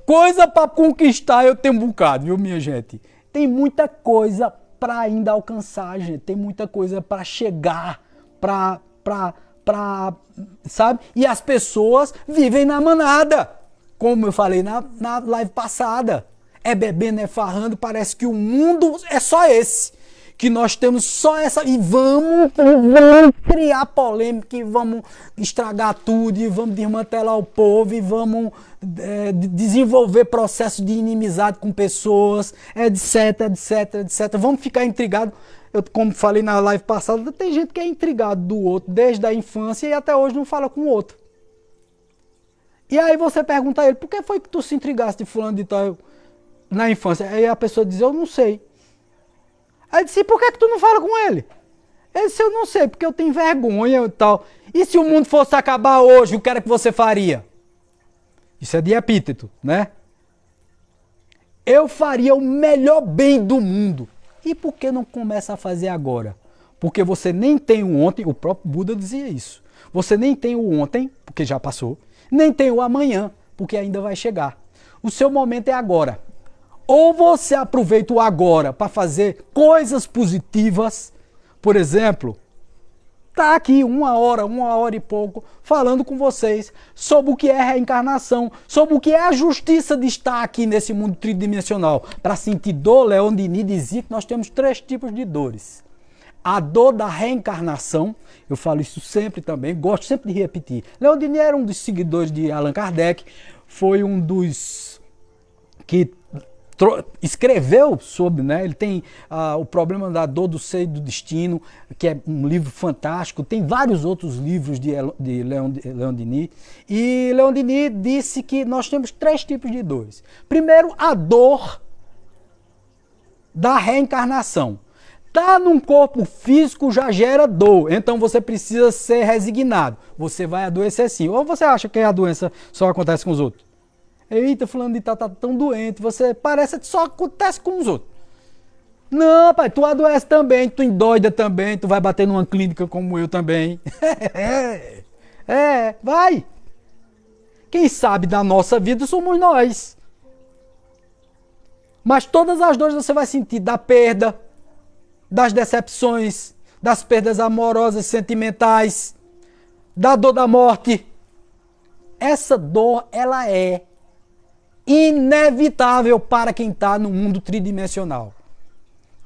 coisa para conquistar eu tenho um bocado, viu, minha gente? Tem muita coisa para ainda alcançar, gente. Tem muita coisa para chegar, sabe? E as pessoas vivem na manada, como eu falei na live passada. É bebendo, é farrando, parece que o mundo é só esse. Que nós temos só essa... E vamos criar polêmica, e vamos estragar tudo, e vamos desmantelar o povo, e vamos desenvolver processo de inimizade com pessoas, etc, etc, etc. Vamos ficar intrigados. Eu, como falei na live passada, tem gente que é intrigado do outro desde a infância e até hoje não fala com o outro. E aí você pergunta a ele, por que foi que tu se intrigaste de fulano de tal na infância? Aí a pessoa diz, eu não sei. Aí eu disse, por que tu não fala com ele? Ele disse, eu não sei, porque eu tenho vergonha e tal. E se o mundo fosse acabar hoje, o que era que você faria? Isso é de epíteto, né? Eu faria o melhor bem do mundo. E por que não começa a fazer agora? Porque você nem tem o ontem, o próprio Buda dizia isso. Você nem tem o ontem, porque já passou, nem tem o amanhã, porque ainda vai chegar. O seu momento é agora. Ou você aproveita o agora para fazer coisas positivas, por exemplo, tá aqui uma hora e pouco, falando com vocês sobre o que é reencarnação, sobre o que é a justiça de estar aqui nesse mundo tridimensional. Para sentir dor, Leon Denis dizia que nós temos 3 tipos de dores. A dor da reencarnação, eu falo isso sempre também, gosto sempre de repetir. Leon Denis era um dos seguidores de Allan Kardec, foi um dos que escreveu sobre, né? Ele tem o problema da dor do seio do destino, que é um livro fantástico. Tem vários outros livros de Leon Denis. E Leon Denis disse que nós temos 3 tipos de dores. Primeiro, a dor da reencarnação. Tá num corpo físico, já gera dor, então você precisa ser resignado. Você vai adoecer sim. Ou você acha que a doença só acontece com os outros? Eita, fulano de tal tá tão doente, você parece que só acontece com os outros. Não, pai, tu adoece também, tu endoida também, tu vai bater numa clínica como eu também. Vai. Quem sabe da nossa vida somos nós. Mas todas as dores você vai sentir da perda, das decepções, das perdas amorosas, sentimentais, da dor da morte. Essa dor, ela é inevitável para quem está no mundo tridimensional.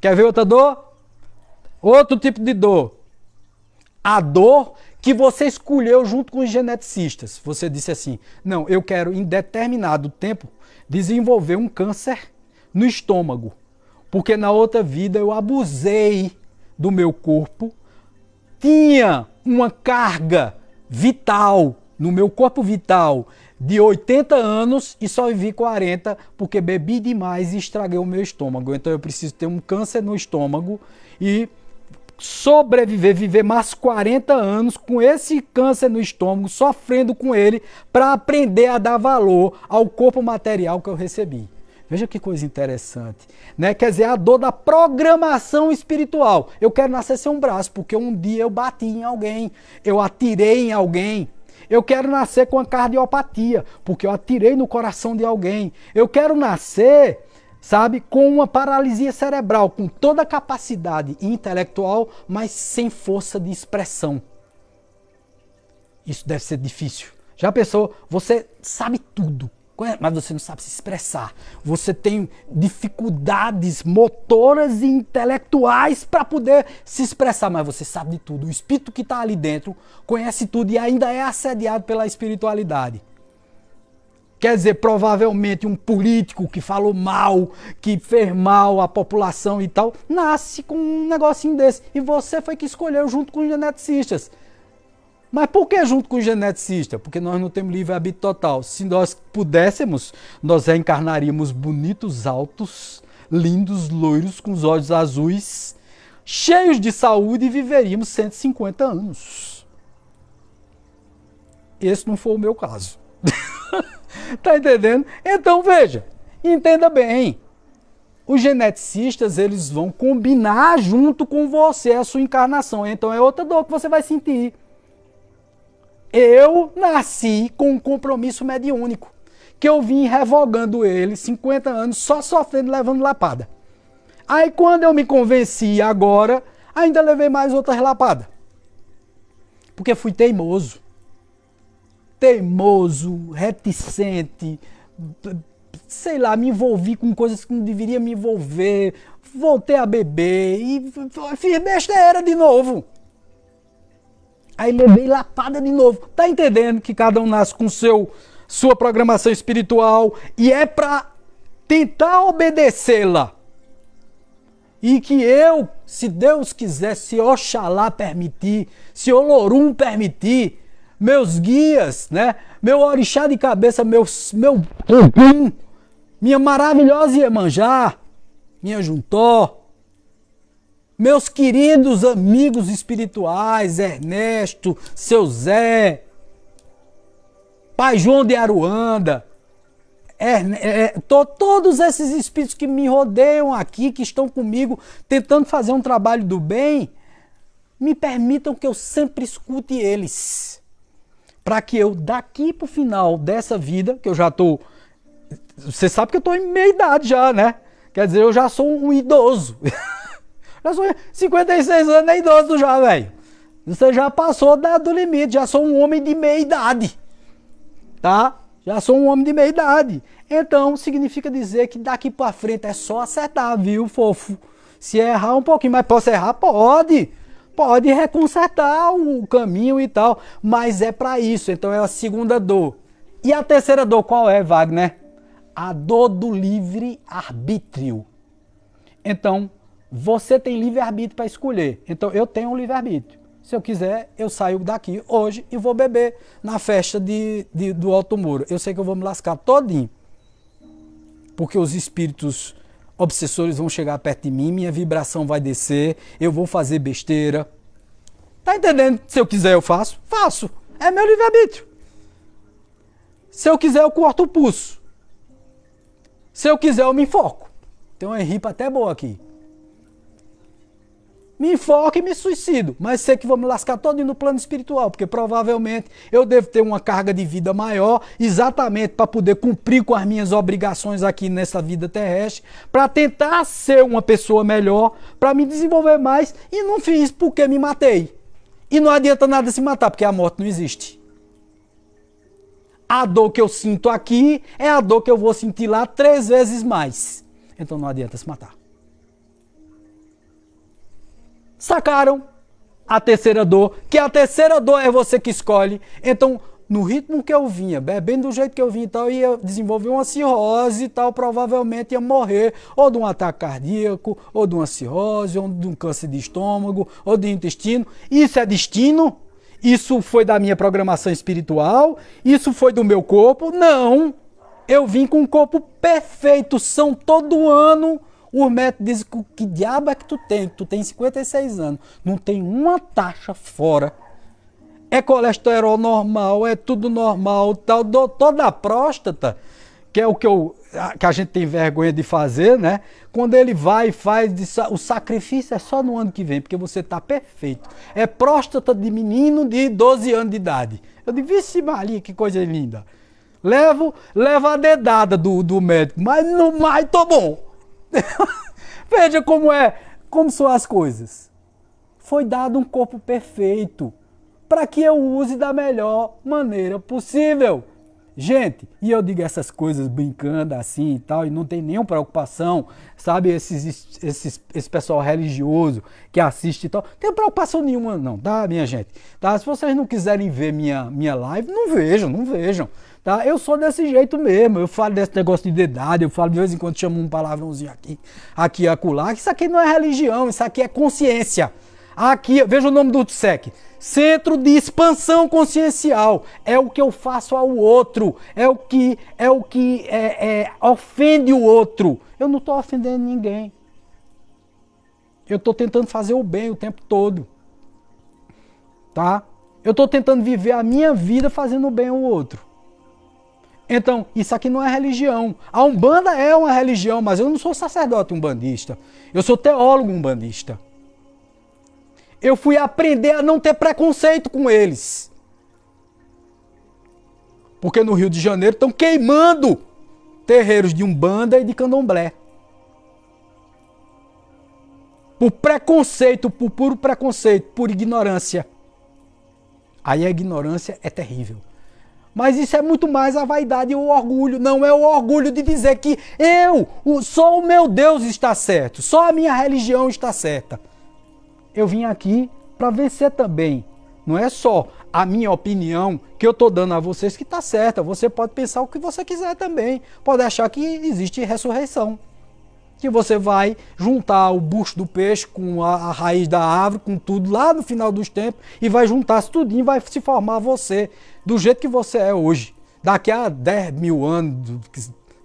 Quer ver outra dor? Outro tipo de dor. A dor que você escolheu junto com os geneticistas. Você disse assim, não, eu quero em determinado tempo desenvolver um câncer no estômago. Porque na outra vida eu abusei do meu corpo, tinha uma carga vital no meu corpo vital de 80 anos e só vivi 40 porque bebi demais e estraguei o meu estômago. Então eu preciso ter um câncer no estômago e sobreviver, viver mais 40 anos com esse câncer no estômago, sofrendo com ele, para aprender a dar valor ao corpo material que eu recebi. Veja que coisa interessante, né? Quer dizer, a dor da programação espiritual. Eu quero nascer sem um braço porque um dia eu bati em alguém, eu atirei em alguém. Eu quero nascer com a cardiopatia, porque eu atirei no coração de alguém. Eu quero nascer, sabe, com uma paralisia cerebral, com toda a capacidade intelectual, mas sem força de expressão. Isso deve ser difícil. Já pensou? Você sabe tudo, mas você não sabe se expressar. Você tem dificuldades motoras e intelectuais para poder se expressar, mas você sabe de tudo. O espírito que está ali dentro conhece tudo e ainda é assediado pela espiritualidade. Quer dizer, provavelmente um político que falou mal, que fez mal à população e tal, nasce com um negocinho desse. E você foi que escolheu junto com os geneticistas. Mas por que junto com o geneticista? Porque nós não temos livre-arbítrio total. Se nós pudéssemos, nós reencarnaríamos bonitos, altos, lindos, loiros, com os olhos azuis, cheios de saúde e viveríamos 150 anos. Esse não foi o meu caso. Tá entendendo? Então veja, entenda bem. Os geneticistas, eles vão combinar junto com você a sua encarnação. Então é outra dor que você vai sentir. Eu nasci com um compromisso mediúnico, que eu vim revogando ele 50 anos, só sofrendo, levando lapada. Aí quando eu me convenci agora, ainda levei mais outra relapada. Porque fui teimoso. Teimoso, reticente, sei lá, me envolvi com coisas que não deveria me envolver, voltei a beber e fiz besteira de novo. Aí levei lapada de novo. Tá entendendo que cada um nasce com sua programação espiritual e é para tentar obedecê-la. E que eu, se Deus quiser, se Oxalá permitir, se Olorum permitir, meus guias, né? Meu orixá de cabeça, meu Ogum, minha maravilhosa Iemanjá, minha Juntó, meus queridos amigos espirituais, Ernesto, seu Zé, Pai João de Aruanda, todos esses espíritos que me rodeiam aqui, que estão comigo, tentando fazer um trabalho do bem, me permitam que eu sempre escute eles. Para que eu, daqui para o final dessa vida, que eu já estou... Você sabe que eu estou em meia idade já, né? Quer dizer, eu já sou um idoso. Já sou 56 anos, é idoso já, velho. Você já passou do limite, já sou um homem de meia idade. Tá? Já sou um homem de meia idade. Então, significa dizer que daqui para frente é só acertar, viu, fofo? Se errar um pouquinho, mas posso errar? Pode. Pode reconsertar o caminho e tal, mas é para isso. Então é a segunda dor. E a terceira dor qual é, Wagner? A dor do livre-arbítrio. Então, você tem livre-arbítrio para escolher. Então, eu tenho um livre-arbítrio. Se eu quiser, eu saio daqui hoje e vou beber na festa do Alto Muro. Eu sei que eu vou me lascar todinho. Porque os espíritos obsessores vão chegar perto de mim, minha vibração vai descer, eu vou fazer besteira. Tá entendendo? Se eu quiser eu faço? Faço. É meu livre-arbítrio. Se eu quiser eu corto o pulso. Se eu quiser eu me enfoco. Tem uma ripa até boa aqui. Me enfoco e me suicido, mas sei que vou me lascar todo no plano espiritual, porque provavelmente eu devo ter uma carga de vida maior, exatamente para poder cumprir com as minhas obrigações aqui nessa vida terrestre, para tentar ser uma pessoa melhor, para me desenvolver mais, e não fiz porque me matei. E não adianta nada se matar, porque a morte não existe. A dor que eu sinto aqui é a dor que eu vou sentir lá 3 vezes mais. Então não adianta se matar. Sacaram a terceira dor, que a terceira dor é você que escolhe. Então, no ritmo que eu vinha, bebendo do jeito que eu vim e tal, ia desenvolver uma cirrose e tal, provavelmente ia morrer ou de um ataque cardíaco, ou de uma cirrose, ou de um câncer de estômago, ou de intestino. Isso é destino? Isso foi da minha programação espiritual? Isso foi do meu corpo? Não! Eu vim com um corpo perfeito, são todo ano. O médico diz que diabo é que tu tem? Tu tem 56 anos, não tem uma taxa fora. É colesterol normal, é tudo normal, tal. Doutor da próstata, que é o que a gente tem vergonha de fazer, né? Quando ele vai e faz, o sacrifício é só no ano que vem, porque você tá perfeito. É próstata de menino de 12 anos de idade. Eu digo, vixe Maria, que coisa linda. Levo a dedada do médico, mas não mais tô bom. Veja como são as coisas. Foi dado um corpo perfeito para que eu use da melhor maneira possível. Gente, e eu digo essas coisas brincando assim e tal, e não tem nenhuma preocupação, sabe, esse pessoal religioso que assiste e tal, não tem preocupação nenhuma não, tá, minha gente? Tá? Se vocês não quiserem ver minha live, não vejam. Tá? Eu sou desse jeito mesmo, eu falo desse negócio de dedada, eu falo de vez em quando, chamo um palavrãozinho aqui e acolá, que isso aqui não é religião, isso aqui é consciência. Aqui, veja o nome do SEC, Centro de Expansão Consciencial, é o que eu faço ao outro, é o que ofende o outro. Eu não estou ofendendo ninguém, eu estou tentando fazer o bem o tempo todo, tá? Eu estou tentando viver a minha vida fazendo o bem ao outro. Então, isso aqui não é religião. A Umbanda é uma religião, mas eu não sou sacerdote umbandista. Eu sou teólogo umbandista. Eu fui aprender a não ter preconceito com eles. Porque no Rio de Janeiro estão queimando terreiros de Umbanda e de Candomblé. por preconceito, por puro preconceito, por ignorância. Aí a ignorância é terrível. Mas isso é muito mais a vaidade e o orgulho. Não é o orgulho de dizer que só o meu Deus está certo, só a minha religião está certa. Eu vim aqui para vencer também. Não é só a minha opinião que eu estou dando a vocês que está certa. Você pode pensar o que você quiser também. Pode achar que existe ressurreição. Que você vai juntar o bucho do peixe com a raiz da árvore, com tudo lá no final dos tempos, e vai juntar tudinho e vai se formar você do jeito que você é hoje. Daqui a 10 mil anos,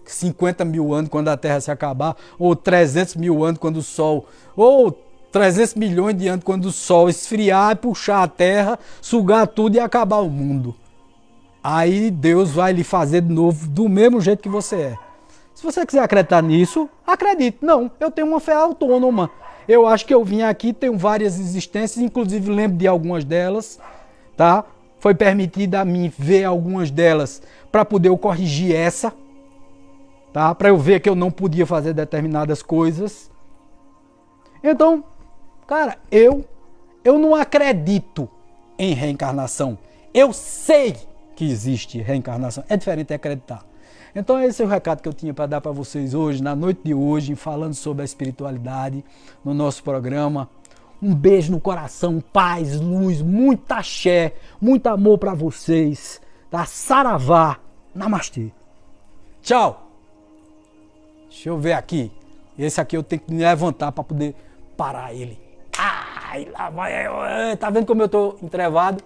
50 mil anos quando a Terra se acabar, ou 300 mil anos quando o Sol, ou 300 milhões de anos quando o Sol esfriar e puxar a Terra, sugar tudo e acabar o mundo. Aí Deus vai lhe fazer de novo do mesmo jeito que você é. Se você quiser acreditar nisso, acredite. Não, eu tenho uma fé autônoma. Eu acho que eu vim aqui, tenho várias existências, inclusive lembro de algumas delas, tá? Foi permitido a mim ver algumas delas para poder eu corrigir essa, tá? Para eu ver que eu não podia fazer determinadas coisas. Então, cara, eu não acredito em reencarnação. Eu sei que existe reencarnação. É diferente de acreditar. Então esse é o recado que eu tinha para dar para vocês hoje, na noite de hoje, falando sobre a espiritualidade no nosso programa. Um beijo no coração, paz, luz, muita axé, muito amor para vocês. Tá? Saravá, namastê. Tchau. Deixa eu ver aqui. Esse aqui eu tenho que me levantar para poder parar ele. Ai, lá vai. Tá vendo como eu tô entrevado?